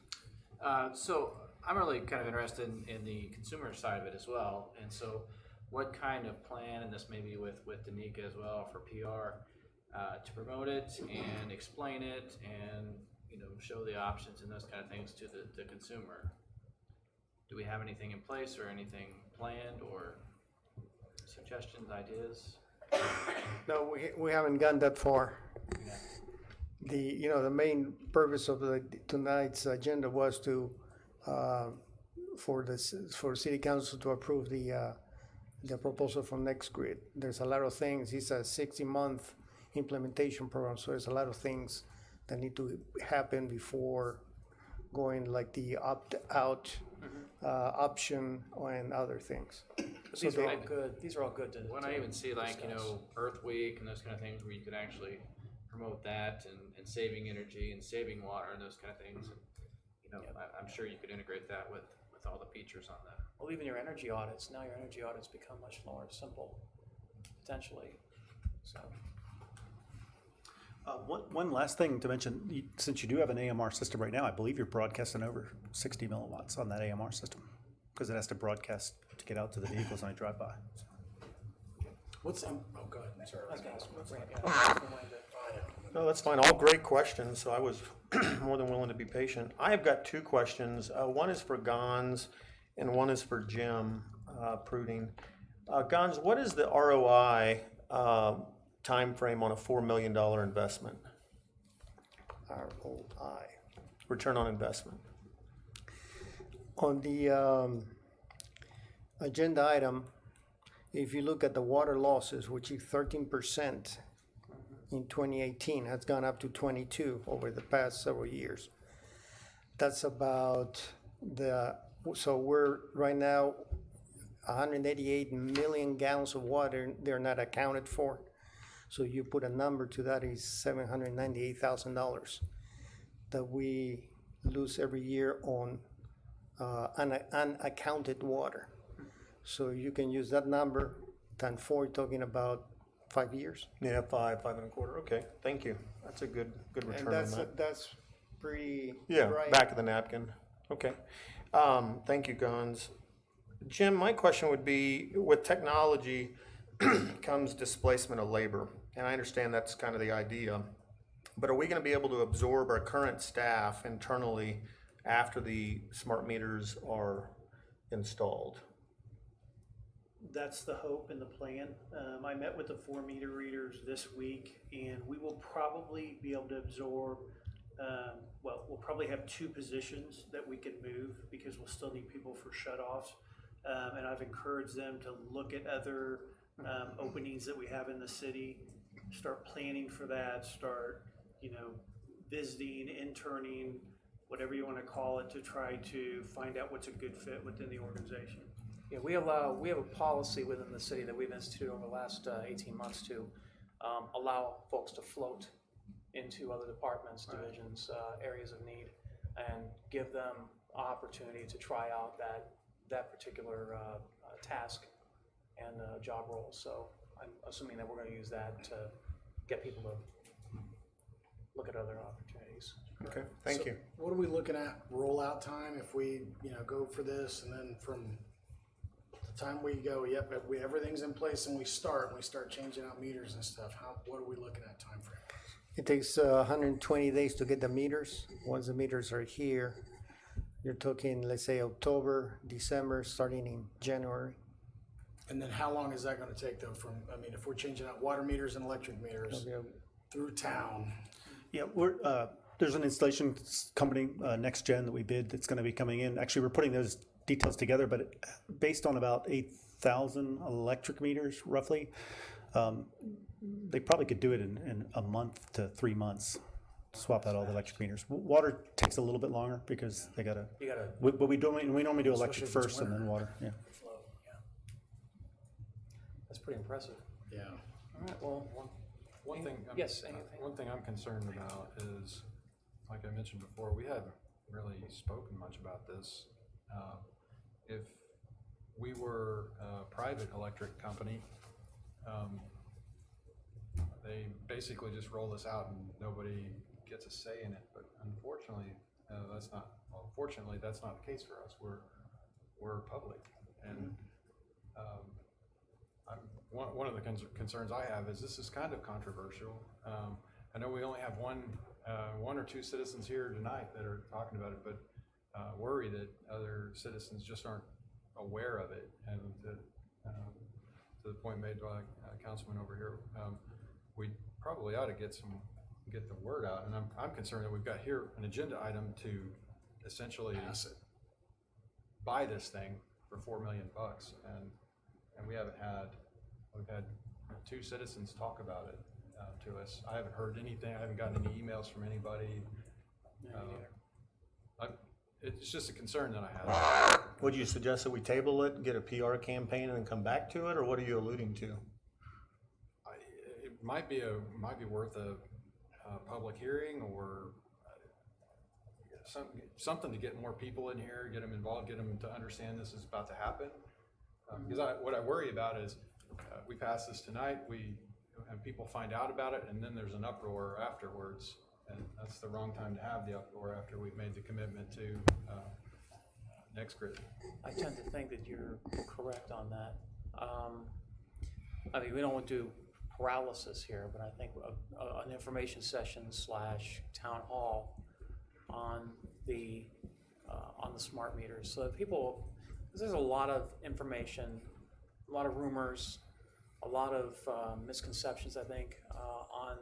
So I'm really kind of interested in the consumer side of it as well. And so what kind of plan, and this may be with Danica as well for PR, to promote it and explain it and, you know, show the options and those kind of things to the consumer? Do we have anything in place or anything planned or suggestions, ideas? No, we haven't gone that far. The main purpose of tonight's agenda was to for city council to approve the proposal from NextGrid. There's a lot of things. It's a 60-month implementation program, so there's a lot of things that need to happen before going, like the opt-out option and other things. These are all good. These are all good to. When I even see like, you know, Earth Week and those kind of things where you could actually promote that and saving energy and saving water and those kind of things. And, you know, I'm sure you could integrate that with all the features on that. Well, even your energy audits, now your energy audits become much more simple, potentially. So. One last thing to mention, since you do have an AMR system right now, I believe you're broadcasting over 60 milliwatts on that AMR system because it has to broadcast to get out to the vehicles when they drive by. What's, oh, go ahead, sorry. No, that's fine. All great questions, so I was more than willing to be patient. I have got two questions. One is for Gons and one is for Jim Pruding. Gons, what is the ROI time frame on a $4 million investment? ROI. Return on investment. On the agenda item, if you look at the water losses, which is 13% in 2018, has gone up to 22 over the past several years. That's about so we're right now 188 million gallons of water, they're not accounted for. So you put a number to that is $798,000 that we lose every year on unaccounted water. So you can use that number times 4, talking about 5 years. Yeah, 5.25. Okay, thank you. That's a good return And on that. that's pretty right. Back of the napkin. Okay. Thank you, Gons. Jim, my question would be, with technology comes displacement of labor. And I understand that's kind of the idea. But are we going to be able to absorb our current staff internally after the smart meters are installed? That's the hope and the plan. I met with the 4 meter readers this week, and we will probably be able to absorb, we'll probably have 2 positions that we can move because we'll still need people for shutoffs. And I've encouraged them to look at other openings that we have in the city, start planning for that, start, visiting, interning, whatever you want to call it, to try to find out what's a good fit within the organization. Yeah, we have a policy within the city that we've instituted over the last 18 months to allow folks to float into other departments, divisions, areas of need, and give them opportunity to try out that particular task and job role. So I'm assuming that we're going to use that to get people to look at other opportunities. Okay, thank you. What are we looking at rollout time if we, go for this, and then from the time we go, everything's in place and we start changing out meters and stuff, what are we looking at time frame? It takes 120 days to get the meters. Once the meters are here, you're talking, let's say, October, December, starting in January. And then how long is that going to take, though, if we're changing out water meters and electric meters through town? Yeah, There's an installation company, Next Gen, that we bid that's gonna be coming in. Actually, we're putting those details together, but based on about 8,000 electric meters roughly, they probably could do it in a month to 3 months, swap out all the electric meters. Water takes a little bit longer because they gotta, You gotta but we normally do electric Especially if it's first and then water, yeah. flow, yeah. That's pretty impressive. Yeah. All right, well, One thing, yes, anything? one thing I'm concerned about is, like I mentioned before, we haven't really spoken much about this. If we were a private electric company, they basically just roll this out and nobody gets a say in it. But unfortunately, fortunately, that's not the case for us. We're public, and one of the concerns I have is this is kind of controversial. I know we only have one or two citizens here tonight that are talking about it, but worry that other citizens just aren't aware of it. And to the point made by Councilman over here, we probably ought to get the word out. And I'm concerned that we've got here an agenda item to essentially buy this thing for $4 million, and we've had two citizens talk about it to us. I haven't heard anything. I haven't gotten any emails from anybody. It's just a concern that I have. Would you suggest that we table it, get a PR campaign, and then come back to it, or what are you alluding to? It might be worth a public hearing or something to get more people in here, get them involved, get them to understand this is about to happen. Because what I worry about is we pass this tonight, and people find out about it, and then there's an uproar afterwards, and that's the wrong time to have the uproar after we've made the commitment to NextGrid. I tend to think that you're correct on that. I mean, we don't want to do paralysis here, but I think an information session / town hall on the smart meters, so that people, because there's a lot of information, a lot of rumors, a lot of misconceptions, I think, on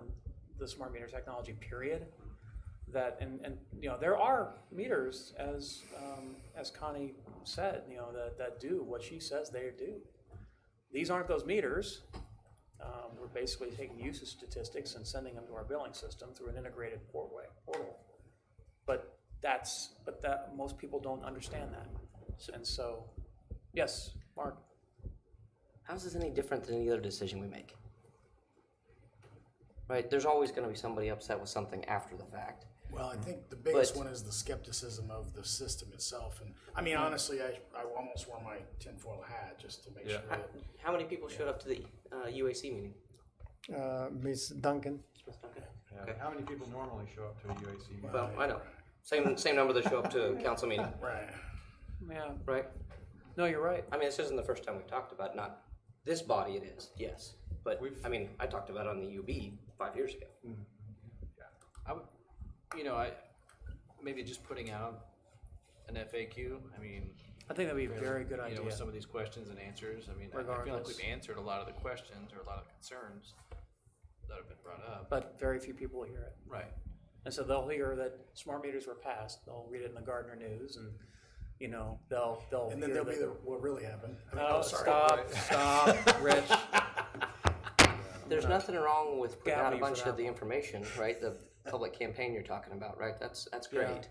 the smart meter technology, period. That, and you know, there are meters, as Connie said, you know, that do what she says they do. These aren't those meters. We're basically taking usage statistics and sending them to our billing system through an integrated portal. But most people don't understand that. And so, yes, Mark. How's this any different than any other decision we make? Right, there's always gonna be somebody upset with something after the fact. Well, I think the biggest one is the skepticism of the system itself. And I mean, honestly, I almost wore my tinfoil hat just to make sure that. How many people showed up to the UAC meeting? Ms. Duncan. Okay. How many people normally show up to a UAC meeting? Well, I know. Same number that show up to a council meeting. Right. Yeah. Right? No, you're right. I mean, this isn't the first time we've talked about it. Not this body it is, yes. But, I mean, I talked about it on the UB 5 years ago. I would, maybe just putting out an FAQ. I mean, I think that'd be a very good you idea. know, with some of these questions and answers. I mean, I feel like Regardless. we've answered a lot of the questions or a lot of concerns that have been brought up. But very few people will hear it. Right. And so they'll hear that smart meters were passed. They'll read it in the Gardner News, and you know they'll. And then hear there'll be what really happened. No, sorry. stop, Rich. There's nothing wrong with putting Got out a me for bunch that of the one. information, right? The public campaign you're talking about, right? That's great. Yeah.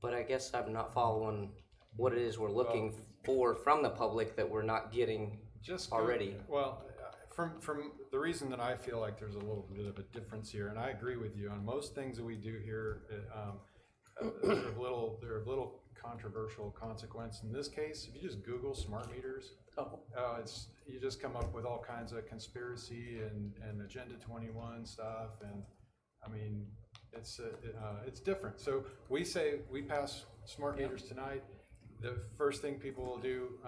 But I guess I'm not following what it is we're looking for from the public that we're not getting already. From the reason that I feel like there's a little bit of a difference here, and I agree with you on most things that we do here, they're of little controversial consequence. In this case, if you just Google smart meters, you just come up with all kinds of conspiracy and Agenda 21 stuff, and I mean, it's different. So we say we pass smart meters tonight. The first thing people will do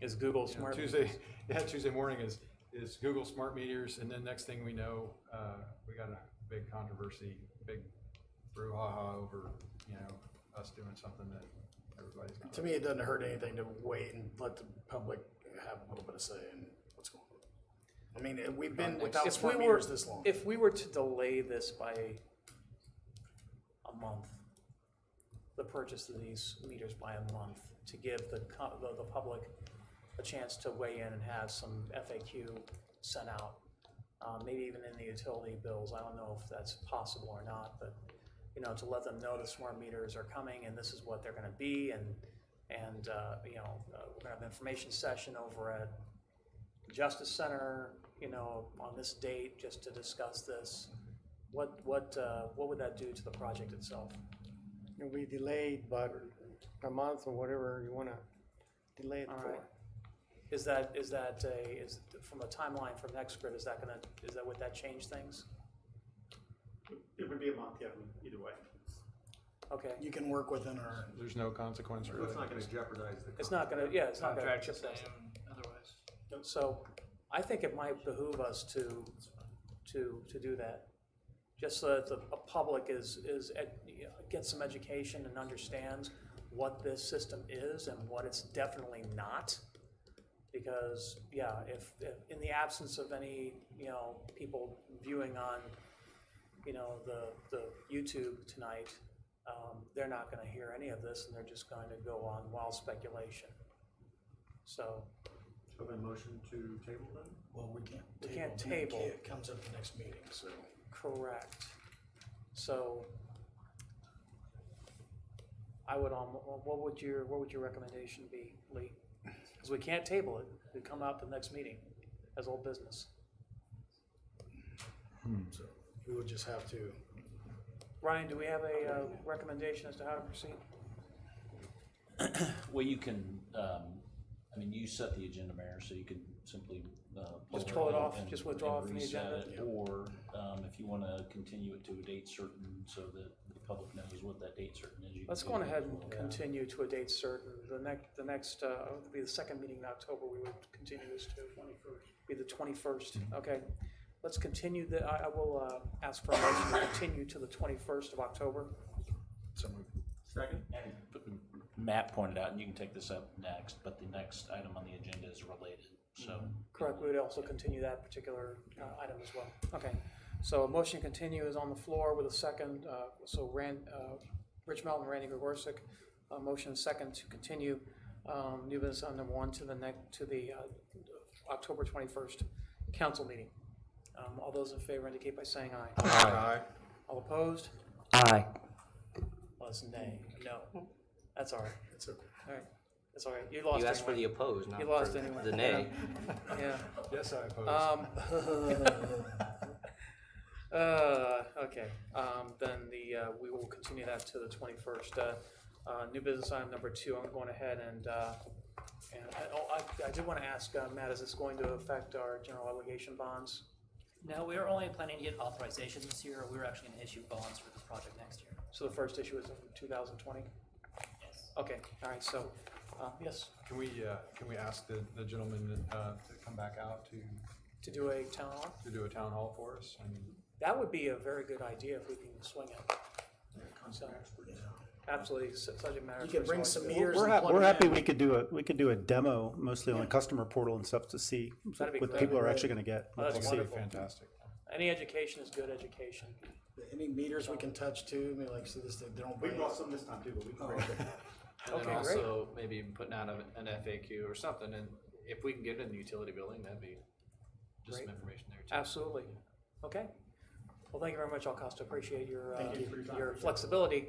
is Google smart Tuesday. Yeah, Tuesday morning is Google smart meters, and then next thing we know, we got a big controversy, big brouhaha over us doing something that everybody's not. To me, it doesn't hurt anything to wait and let the public have a little bit of say in what's going on. I mean, we've been without smart meters this long. If we were to delay this by month, the purchase of these meters by a month, to give the public a chance to weigh in and have some FAQ sent out. Maybe even in the utility bills. I don't know if that's possible or not, but, you know, to let them know the smart meters are coming and this is what they're gonna be, and you know, we're gonna have an information session over at Justice Center, you know, on this date, just to discuss this. What would that do to the project itself? It'll be delayed, but a month or whatever you wanna delay it All for. right. Is from a timeline from NextGrid, would that change things? It would be a month, yeah, either way. Okay, You can work within our, There's no consequence really. It's not gonna jeopardize the. it's not gonna, yeah, it's not gonna. Contract's the same otherwise. So I think it might behoove us to do that, just so that the public gets some education and understands what this system is and what it's definitely not. Because, yeah, if in the absence of any, you know, people viewing on, you know, the YouTube tonight, they're not gonna hear any of this, and they're just going to go on wild speculation. So, So then motion to table then? well, we can't We table. can't table. It comes up the next meeting, so. correct. So, I would what would your recommendation be, Lee? Because we can't table it, it'd come out the next meeting as old business. So we would just have to, Ryan, do we have a recommendation as to how to proceed? Well, you can, I mean, you set the agenda, Mayor, so you can simply Just pull it off, and- just withdraw it and from the reset agenda? it, Or if you want to continue it to a date certain so that the public knows what that date certain is. you Let's can go do on ahead that and as well. continue to a date certain. The next, would be the second meeting in October, we would continue this to. 21st. Be the 21st, okay. Let's continue I will ask for a motion to continue to the 21st of October. so moved. Second? And Matt pointed out, and you can take this up next, but the next item on the agenda is related, so. Correct, we would also continue that particular item as well. Okay, so a motion to continue is on the floor with a second. So Rich Melton, Randy Gregorczyk, motion second to continue new business on number 1 to the October 21st council meeting. All those in favor indicate by saying aye. Aye. All opposed? Aye. Well, it's nay, no. That's all right. It's okay. All right, that's all right. You lost You asked for the anyway. opposed, not You lost for anyway. the nay. Yeah. Yes, I oppose. Okay, then we will continue that to the 21st. New business item number 2, I'm going ahead and I did want to ask, Matt, is this going to affect our general obligation bonds? No, we were only planning to get authorization this year. We were actually going to issue bonds for this project next year. So the first issue is in 2020? Yes. Okay, all right, so, yes, Can we ask the gentleman to come back out to do a town hall? to do a town hall for us? I mean, That would be a very good idea if we can swing it. So, absolutely, subject matter. You could bring some experts. meters. We're, and hap- plug we're them happy in. we could do a demo mostly on the customer portal and stuff to see That'd be what great. people are actually gonna get. Oh, that's that'd be wonderful. fantastic. Any education is good education. Any meters we can touch too, I mean, like, so this, they don't. We break. brought some this time too, but we can bring it. And Okay, then great. also maybe even putting out an FAQ or something, and if we can get it in the utility building, that'd be just some Great. information there too. Absolutely. Okay. Well, thank you very much, Alcosta. Appreciate your Thank you. your flexibility.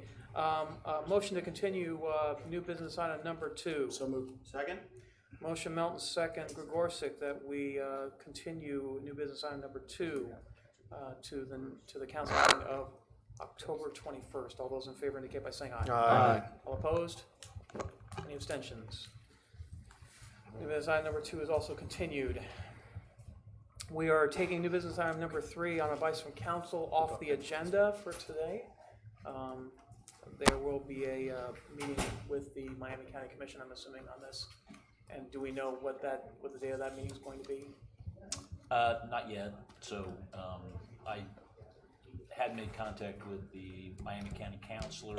Motion to continue new business item number 2. So moved. Second? Motion Melton, second Gregorczyk, that we continue new business item number 2 to the council meeting of October 21st. All those in favor indicate by saying aye. Aye. All opposed? Any abstentions? New business item number 2 is also continued. We are taking new business item number 3 on advice from council off the agenda for today. There will be a meeting with the Miami County Commission, I'm assuming, on this. And do we know what the day of that meeting is going to be? Not yet, so, I had made contact with the Miami County Counselor,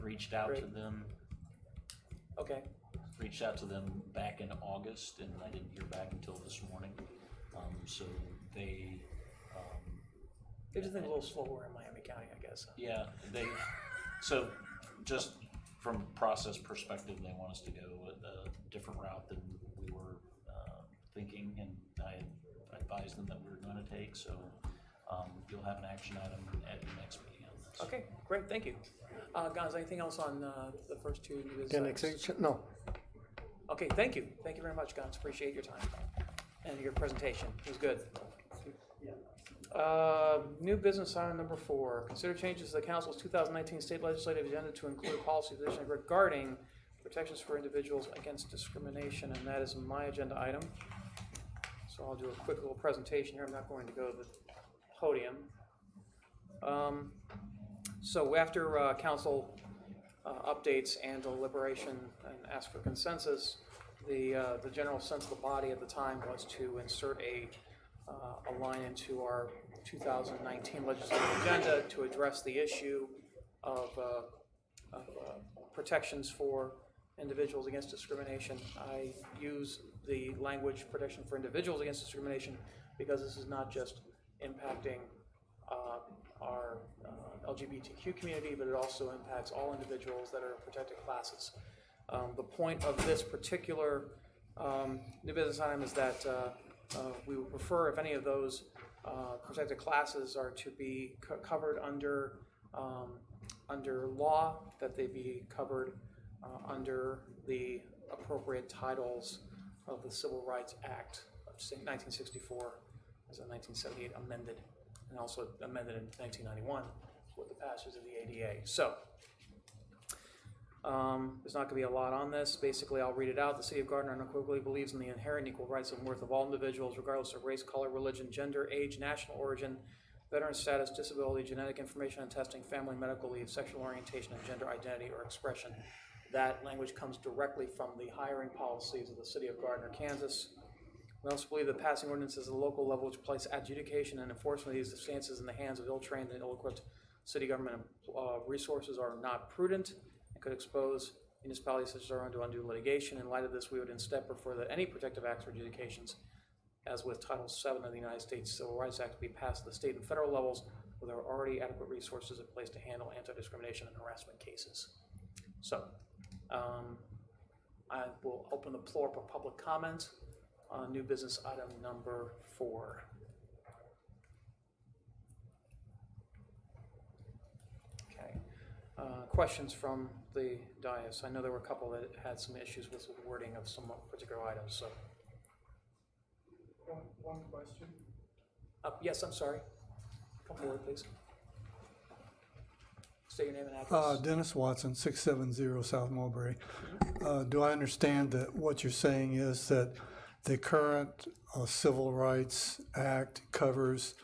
reached out to Great. them, Okay, back in August, and I didn't hear back until this morning. So they They just think a little slower in Miami County, I guess. Yeah, so just from process perspective, they want us to go a different route than we were thinking, and I advised them that we were gonna take, so you'll have an action item at your next meeting on this. Okay, great, thank you. Guys, anything else on the first two? No. Okay, thank you. Thank you very much, guys. Appreciate your time and your presentation. It was good. New business item number 4. Consider changes to the council's 2019 state legislative agenda to include a policy position regarding protections for individuals against discrimination, and that is my agenda item. So I'll do a quick little presentation here. I'm not going to go to the podium. So after council updates and deliberation and ask for consensus, the general sense of the body at the time was to insert a line into our 2019 legislative agenda to address the issue of protections for individuals against discrimination. I use the language protection for individuals against discrimination because this is not just impacting our LGBTQ community, but it also impacts all individuals that are protected classes. The point of this particular new business item is that we would prefer if any of those protected classes are to be covered under law, that they be covered under the appropriate titles of the Civil Rights Act of 1964 as a 1978 amended, and also amended in 1991 with the passage of the ADA. So there's not going to be a lot on this. Basically, I'll read it out. The City of Gardner unequivocally believes in the inherent equal rights and worth of all individuals, regardless of race, color, religion, gender, age, national origin, veteran status, disability, genetic information and testing, family medical leave, sexual orientation, and gender identity or expression. That language comes directly from the hiring policies of the City of Gardner, Kansas. We also believe that passing ordinances at the local level which place adjudication and enforcement of these stances in the hands of ill-trained and ill-equipped city government resources are not prudent and could expose municipalities such as our own to undue litigation. In light of this, we would instead prefer that any protective acts or adjudications, as with Title VII of the United States Civil Rights Act, be passed at the state and federal levels where there are already adequate resources in place to handle anti-discrimination and harassment cases. So, I will open the floor for public comment on new business item number 4. Okay. Questions from the dais? I know there were a couple that had some issues with the wording of some particular items, so. One question. Yes, I'm sorry. Come forward, please. State your name and address. Dennis Watson, 670 South Mulberry. Do I understand that what you're saying is that the current Civil Rights Act covers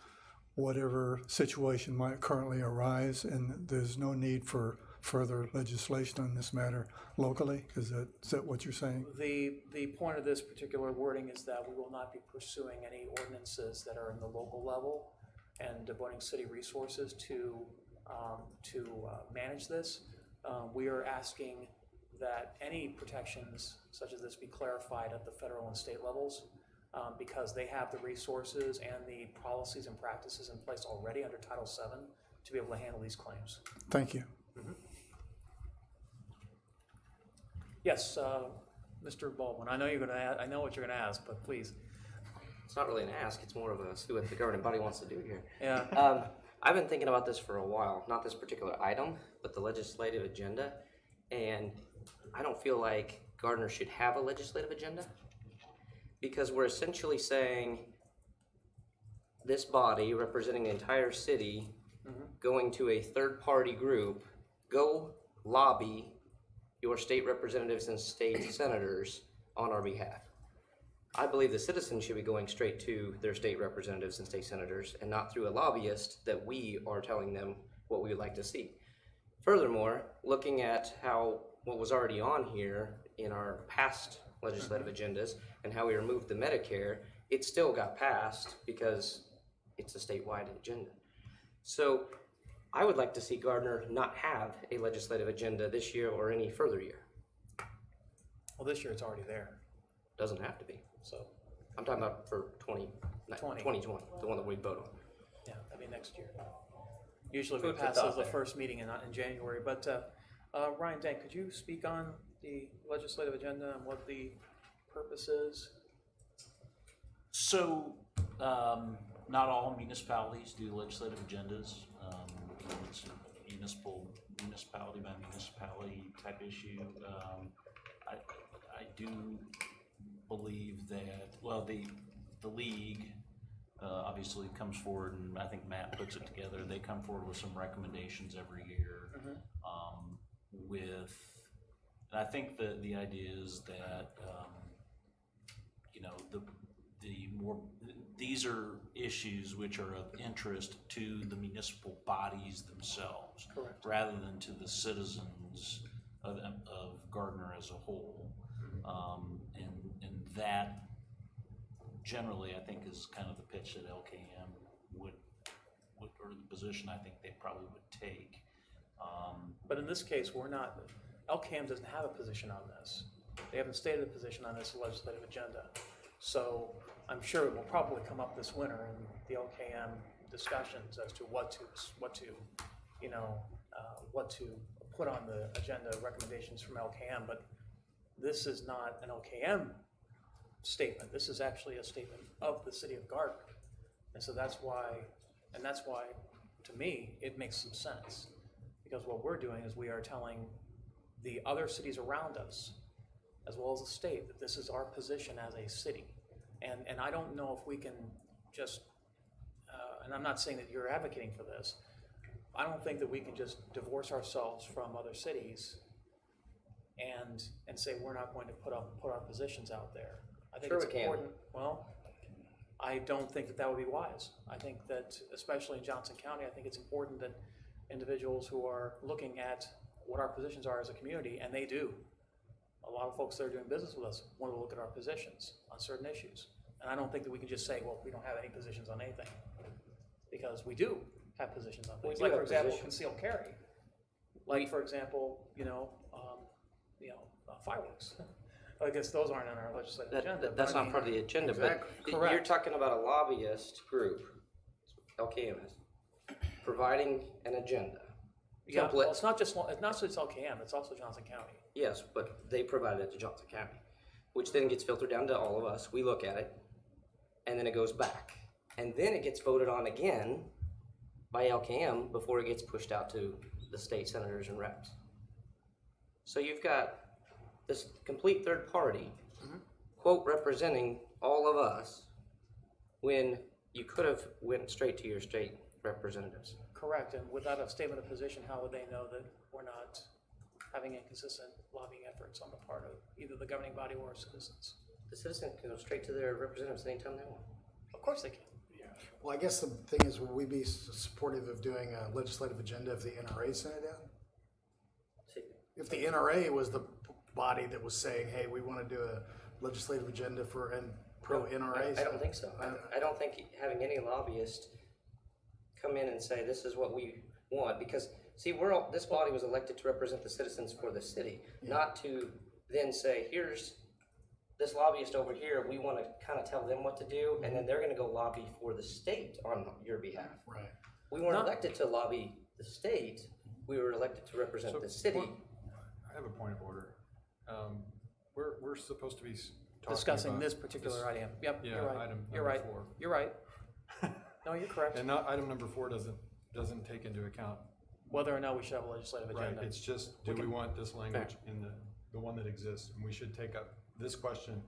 whatever situation might currently arise, and there's no need for further legislation on this matter locally? Is that what you're saying? The point of this particular wording is that we will not be pursuing any ordinances that are in the local level and devoting city resources to manage this. We are asking that any protections such as this be clarified at the federal and state levels because they have the resources and the policies and practices in place already under Title VII to be able to handle these claims. Thank you. Mm-hmm. Yes, Mr. Baldwin, I know you're going to. I know what you're going to ask, but please. It's not really an ask, it's more of a see what the governing body wants to do here. Yeah. I've been thinking about this for a while, not this particular item, but the legislative agenda, and I don't feel like Gardner should have a legislative agenda because we're essentially saying this body representing the entire city going to a third-party group, go lobby your state representatives and state senators on our behalf. I believe the citizens should be going straight to their state representatives and state senators and not through a lobbyist that we are telling them what we would like to see. Furthermore, looking at what was already on here in our past legislative agendas and how we removed the Medicare, it still got passed because it's a statewide agenda. So I would like to see Gardner not have a legislative agenda this year or any further year. Well, this year it's already there. Doesn't have to be. So I'm talking about for 2020, the one that we vote on. Yeah, that'd be next year. Usually we Food for pass thought those the there. first meeting in January, but, Ryan Dank, could you speak on the legislative agenda and what the purpose is? So, not all municipalities do legislative agendas. It's a municipality by municipality type issue. I do believe that, well, the league, obviously comes forward, and I think Matt puts it together. They come forward with some recommendations every year. And I think the idea is that, these are issues which are of interest to the municipal bodies themselves. Correct. Rather than to the citizens of Gardner as a whole. And that generally, I think, is kind of the pitch that LKM would or the position I think they probably would take. But in this case, LCAM doesn't have a position on this. They haven't stated a position on this legislative agenda. So I'm sure it will probably come up this winter in the LKM discussions as to what to put on the agenda, recommendations from LKM. But this is not an LKM statement. This is actually a statement of the city of Gardner. And so that's why, to me, it makes some sense. Because what we're doing is we are telling the other cities around us, as well as the state, that this is our position as a city. And I don't know if we can just, and I'm not saying that you're advocating for this, I don't think that we can just divorce ourselves from other cities and say we're not going to put our positions out there. I think Sure it's we can. important. Well, I don't think that would be wise. I think that, especially in Johnson County, I think it's important that individuals who are looking at what our positions are as a community, and they do. A lot of folks that are doing business with us want to look at our positions on certain issues. And I don't think that we can just say, well, we don't have any positions on anything. Because we do have positions on things. do Like, have for example, positions. concealed carry. Like, for example, fireworks. I guess those aren't on our legislative agenda. That's but I not part of the agenda, Exactly. but you're Correct. talking about a lobbyist group, LKM is, providing an agenda. Yeah, template. well, it's not just LKM, it's also Johnson County. Yes, but they provided it to Johnson County, which then gets filtered down to all of us. We look at it, and then it goes back. And then it gets voted on again by LKM before it gets pushed out to the state senators and reps. So you've got this complete third party, quote, representing all of us, when you could have went straight to your state representatives. Correct, and without a statement of position, how would they know that we're not having inconsistent lobbying efforts on the part of either the governing body or citizens? The citizens can go straight to their representatives anytime they want. Of course they can. Well, I guess the thing is, would we be supportive of doing a legislative agenda if the NRA sent it out? If the NRA was the body that was saying, hey, we want to do a legislative agenda for and pro NRA. I don't think so. I don't think having any lobbyist come in and say, this is what we want, because, see, this body was elected to represent the citizens for the city, not to then say, here's this lobbyist over here, we want to kind of tell them what to do, and then they're going to go lobby for the state on your behalf. Right. We weren't elected to lobby the state, we were elected to represent the city. I have a point of order. We're supposed to be talking Discussing about this particular item. Yep, Yeah, you're right. item You're number right. 4. You're right. No, you're correct. And item number 4 doesn't take into account. Whether or not we should have a legislative Right, agenda. it's just, do we want this language in the one that exists? And we should take up this question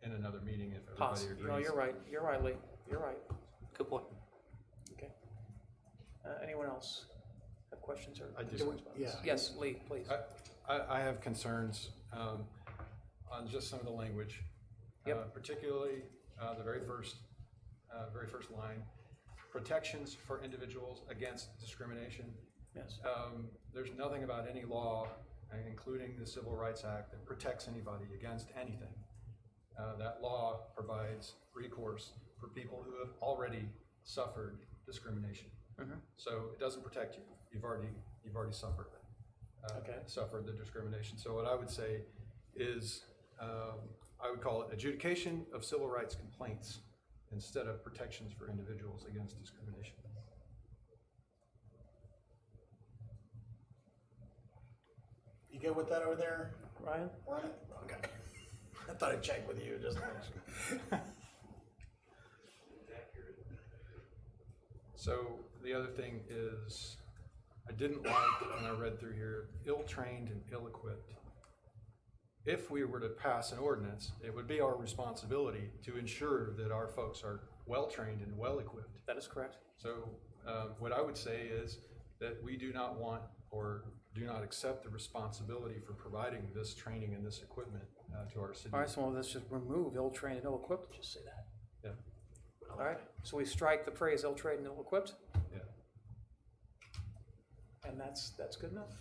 in another meeting if everybody agrees. No, you're right. You're right, Lee. You're right. Good point. Okay. Anyone else have questions or I just- concerns about this? yeah. Yes, Lee, please. I have concerns on just some of the language. Particularly the very first line, protections for individuals against discrimination. Yes. There's nothing about any law, including the Civil Rights Act, that protects anybody against anything. That law provides recourse for people who have already suffered discrimination. So it doesn't protect you. You've already suffered it. Suffered the discrimination. So what I would say is, I would call it adjudication of civil rights complaints instead of protections for individuals against discrimination. You good with that over there, Ryan? Ryan? Okay. I thought I'd check with you just to make sure. So the other thing is, I didn't like, when I read through here, ill-trained and ill-equipped. If we were to pass an ordinance, it would be our responsibility to ensure that our folks are well-trained and well-equipped. That is correct. So what I would say is that we do not want or do not accept the responsibility for providing this training and this equipment to our city. All right, so let's just remove ill-trained and ill-equipped, just say that. Yeah, All right, so we strike the phrase ill-trained and ill-equipped, yeah. and that's good enough.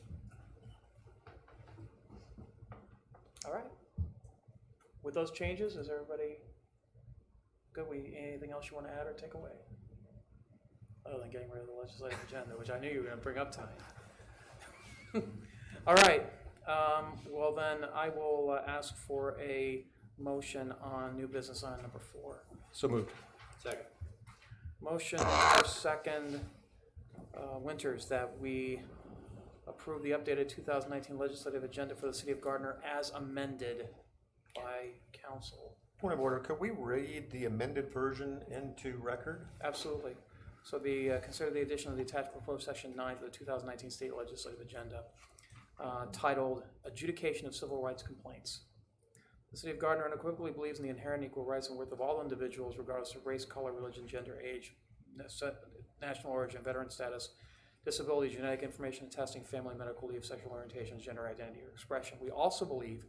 All right. With those changes, is everybody good? Anything else you want to add or take away? Other than getting rid of the legislative agenda, which I knew you were going to bring up tonight. All right, well then, I will ask for a motion on new business item number 4. So moved. Second. Motion for second, Winters, that we approve the updated 2019 legislative agenda for the city of Gardner as amended by council. Point of order, could we read the amended version into record? Absolutely. So consider the addition of the attached proposed section 9 to the 2019 state legislative agenda, titled Adjudication of Civil Rights Complaints. The city of Gardner unequivocally believes in the inherent equal rights and worth of all individuals, regardless of race, color, religion, gender, age, national origin, veteran status, disability, genetic information, testing, family, medical leave, sexual orientation, gender identity, or expression. We also believe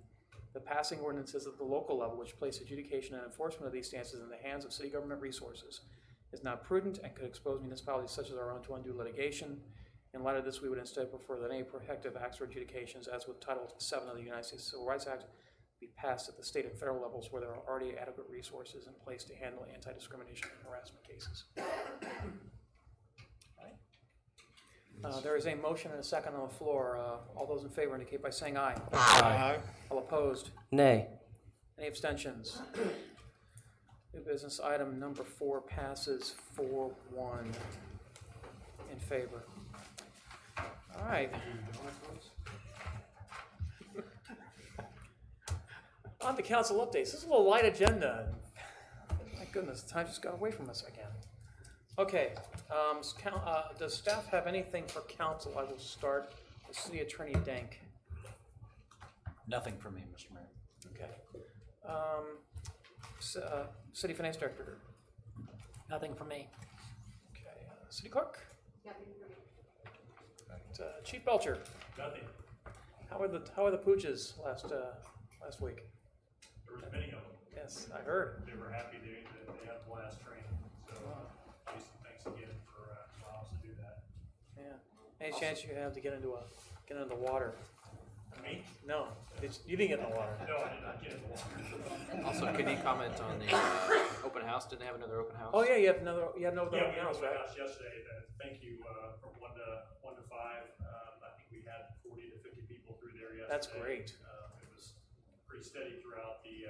that passing ordinances at the local level, which place adjudication and enforcement of these stances in the hands of city government resources, is not prudent and could expose municipalities such as our own to undue litigation. In light of this, we would instead prefer that any protective acts or adjudications, as with Title VII of the United States Civil Rights Act, be passed at the state and federal levels where there are already adequate resources in place to handle anti-discrimination and harassment cases. There is a motion and a second on the floor. All those in favor indicate by saying aye. Aye. All opposed? Nay. Any abstentions? New business item number 4 passes 4-1 in favor. All right. On to council updates. This is a little light agenda. My goodness, time just got away from us again. Okay, does staff have anything for council? I will start with City Attorney Dank. Nothing for me, Mr. Mayor. Okay. City Finance Director. Nothing from me. Okay. City Clerk. Nothing for me. Right. Chief Belcher. Nothing. How are the pooches last week? There was many of them. Yes, I heard. They were happy they had a blast training. So Jason, thanks again for allowing us to do that. Yeah. Any chance you have to get into the water? Me? No, you didn't get in the water. No, I did not get in the water. Also, can you comment on the open house? Didn't they have another open house? Oh yeah, you had another open We house, had right? house yesterday. Thank you from 1 to 5. I think we had 40 to 50 people through there yesterday. That's great. It was pretty steady throughout the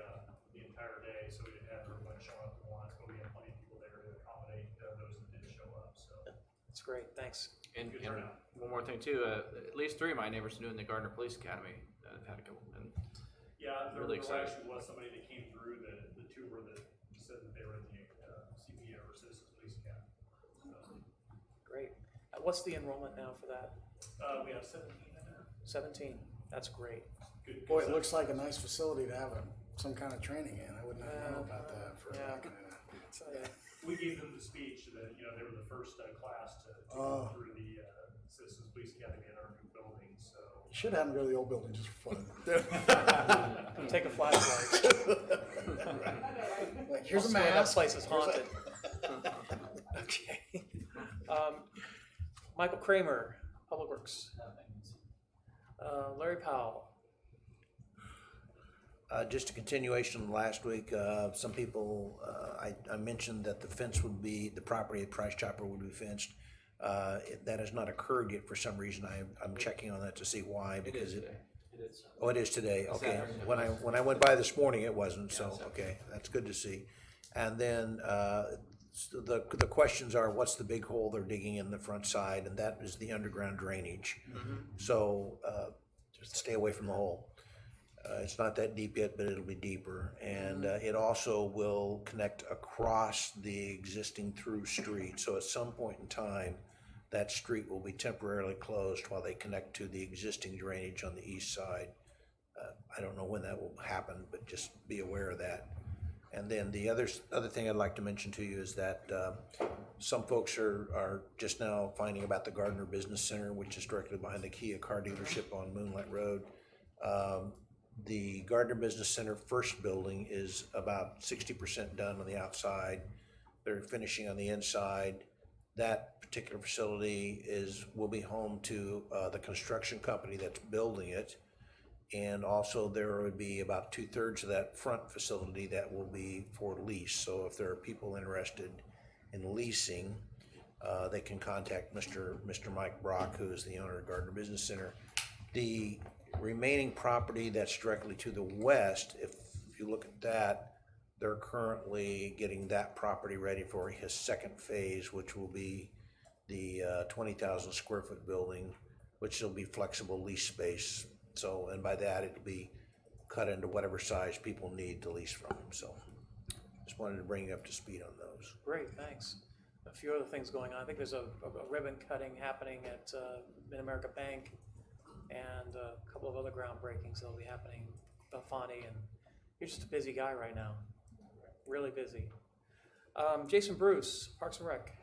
entire day, so we didn't have everyone show up at once, but we had plenty of people there to accommodate those that didn't show up. So That's great. Thanks. And one more thing too, at least 3 of my neighbors are doing the Gardner Police Academy. I've had a couple, and yeah, there really excited. actually was somebody that came through the two that said that they were in the CPA or Citizens Police Academy. Great. What's the enrollment now for that? We have 17 in there. 17. That's great. Good. Boy, it looks like a nice facility to have some kind of training in. I would not know about that for that kind of. We gave them the speech that, they were the first class to go through the Citizens Police Academy at our new building, so. You should have them go to the old building just for fun. Take a flashlight. Like, here's a That mask. place is haunted. Okay. Michael Kramer, Public Works. Larry Powell. Just a continuation of last week, some people, I mentioned that the fence would be, the property at Price Chopper would be fenced. That has not occurred yet for some reason. I'm checking on that to see why, because it is. Oh, it is today, okay. When I went by this morning, it wasn't, so, okay, that's good to see. And then, the questions are, what's the big hole they're digging in the front side, and that is the underground drainage. So, stay away from the hole. It's not that deep yet, but it'll be deeper. And it also will connect across the existing through street. So at some point in time, that street will be temporarily closed while they connect to the existing drainage on the east side. I don't know when that will happen, but just be aware of that. And then the other thing I'd like to mention to you is that some folks are just now finding about the Gardner Business Center, which is directly behind the Kia car dealership on Moonlight Road. The Gardner Business Center first building is about 60% done on the outside. They're finishing on the inside. That particular facility will be home to the construction company that's building it. And also there would be about 2/3 of that front facility that will be for lease. So if there are people interested in leasing, they can contact Mr. Mike Brock, who is the owner of Gardner Business Center. The remaining property that's directly to the west, if you look at that, they're currently getting that property ready for his second phase, which will be the 20,000 square foot building, which will be flexible lease space. So, and by that, it'll be cut into whatever size people need to lease from him. So just wanted to bring you up to speed on those. Great, thanks. A few other things going on. I think there's a ribbon cutting happening at Mid-America Bank, and a couple of other groundbreakings that'll be happening at Belfonte, and you're just a busy guy right now, really busy. Jason Bruce, Parks and Rec.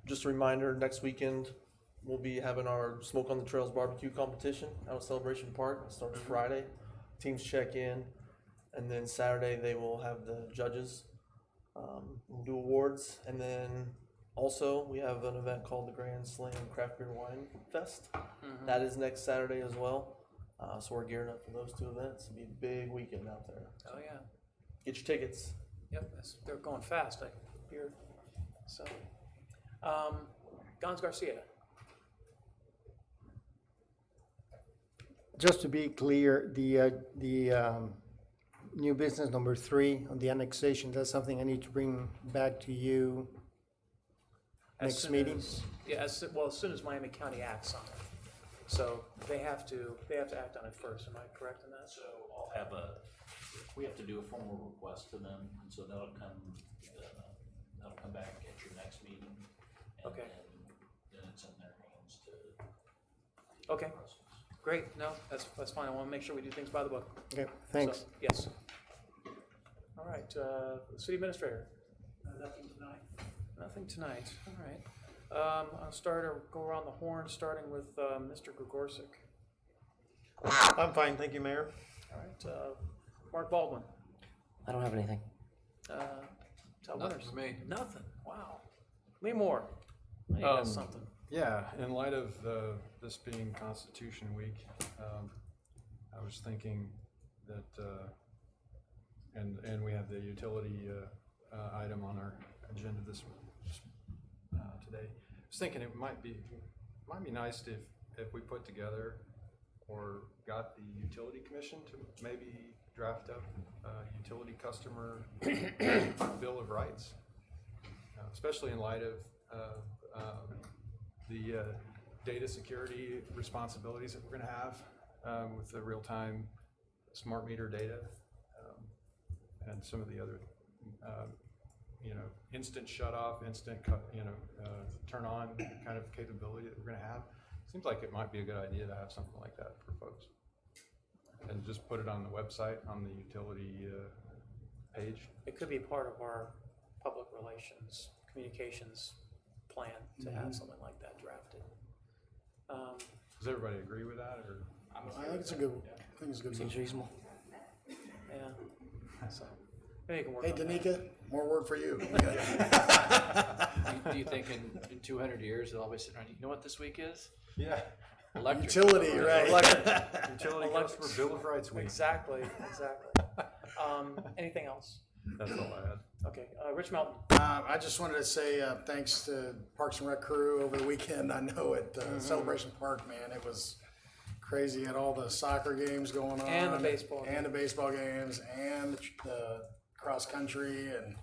Just a reminder, next weekend we'll be having our Smoke on the Trails barbecue competition out at Celebration Park. It starts Friday. Teams check in, and then Saturday they will have the judges. We'll do awards, and then also we have an event called the Grand Slam Craft Beer Wine Fest. That is next Saturday as well. So we're gearing up for those two events. It'll be a big weekend out there. Oh yeah. Get your tickets. Yep, they're going fast, I hear. So, Gons Garcia. Just to be clear, the new business number 3 on the annexation, that's something I need to bring back to you next meeting? As soon as Miami County acts on it. So they have to act on it first. Am I correct in that? So we have to do a formal request to them, and so that'll come back at your next meeting. And Okay. Then it's in their hands to. Okay. Great. No, that's fine. I want to make sure we do things by the book. Okay, thanks. So, yes. All right. City Administrator. Nothing tonight. Nothing tonight. All right. I'll go around the horn, starting with Mr. Gregorczyk. I'm fine, thank you, Mayor. All right. Mark Baldwin. I don't have anything. Tell Nothing winners. for me. Nothing. Wow. Lee Moore. I think that's something. Yeah, in light of this being Constitution Week, I was thinking that, and we have the utility item on our agenda today. I was thinking it might be nice if we put together or got the utility commission to maybe draft up a utility customer bill of rights, especially in light of the data security responsibilities that we're going to have with the real-time smart meter data and some of the other instant shut-off, instant turn on kind of capability that we're going to have. Seems like it might be a good idea to have something like that for folks. And just put it on the website, on the utility page. It could be part of our public relations, communications plan to have something like that drafted. Does everybody agree with that, or? I think it's a good. Seems reasonable. Yeah. So maybe you can work Hey, on that. Danica, more work for you. Do you think in 200 years they'll always sit around, you know what this week is? Yeah. Electric. Utility, right. Utility customer bill of rights week. Exactly. Anything else? That's all I had. Okay, Rich Melton. I just wanted to say thanks to Parks and Rec crew over the weekend. I know at Celebration Park, man, it was crazy. You had all the soccer games going on, And the baseball games, and the cross country, and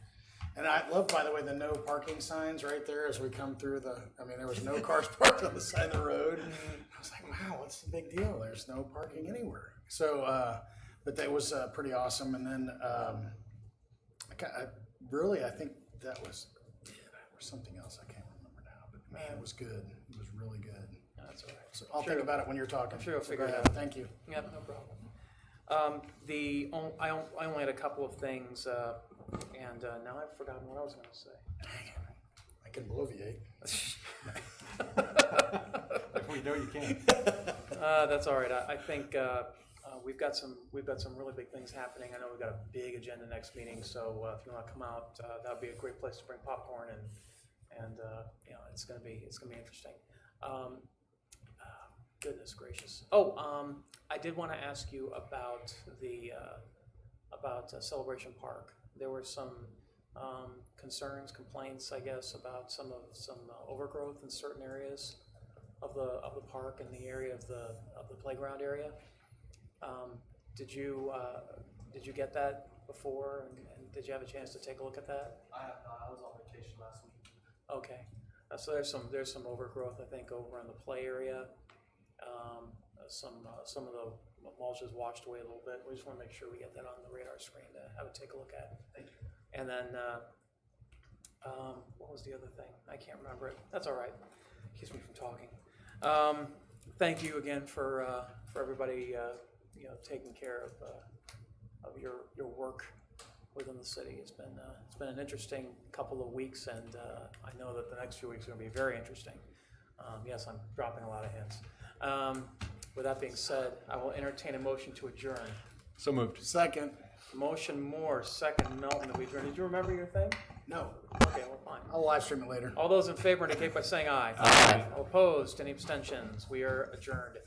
And I love, by the way, the no parking signs right there as we come through there was no cars parked on the side of the road. I was like, wow, what's the big deal? There's no parking anywhere. So, but that was pretty awesome. And then I think that was something else. I can't remember now. But man, it was good. It was really good. That's all right. So I'll think about it when you're talking. I'm sure you'll So figure go it ahead. out. Thank you. Yep, no problem. I only had a couple of things, and now I've forgotten what I was going to say. I can bloviate. If we know you can. That's all right. I think we've got some really big things happening. I know we've got a big agenda next meeting, so if you want to come out, that'd be a great place to bring popcorn and it's gonna be interesting. Goodness gracious. Oh, I did want to ask you about Celebration Park. There were some concerns, complaints, I guess, about some overgrowth in certain areas of the park and the area of the playground area. Did you get that before, and did you have a chance to take a look at that? I have not. I was on vacation last week. Okay, so there's some overgrowth, I think, over in the play area. Some of the mulch is washed away a little bit. We just want to make sure we get that on the radar screen to have it take a look at. Thank you. And then, what was the other thing? I can't remember it. That's all right. Keeps me from talking. Thank you again for everybody, taking care of your work within the city. It's been an interesting couple of weeks, and I know that the next few weeks are going to be very interesting. Yes, I'm dropping a lot of hints. With that being said, I will entertain a motion to adjourn. So moved. Second. Motion Moore, second Melton to adjourn. Did you remember your thing? No. Okay, well, fine. I'll live stream it later. All those in favor indicate by saying aye. Aye. All opposed, any abstentions? We are adjourned.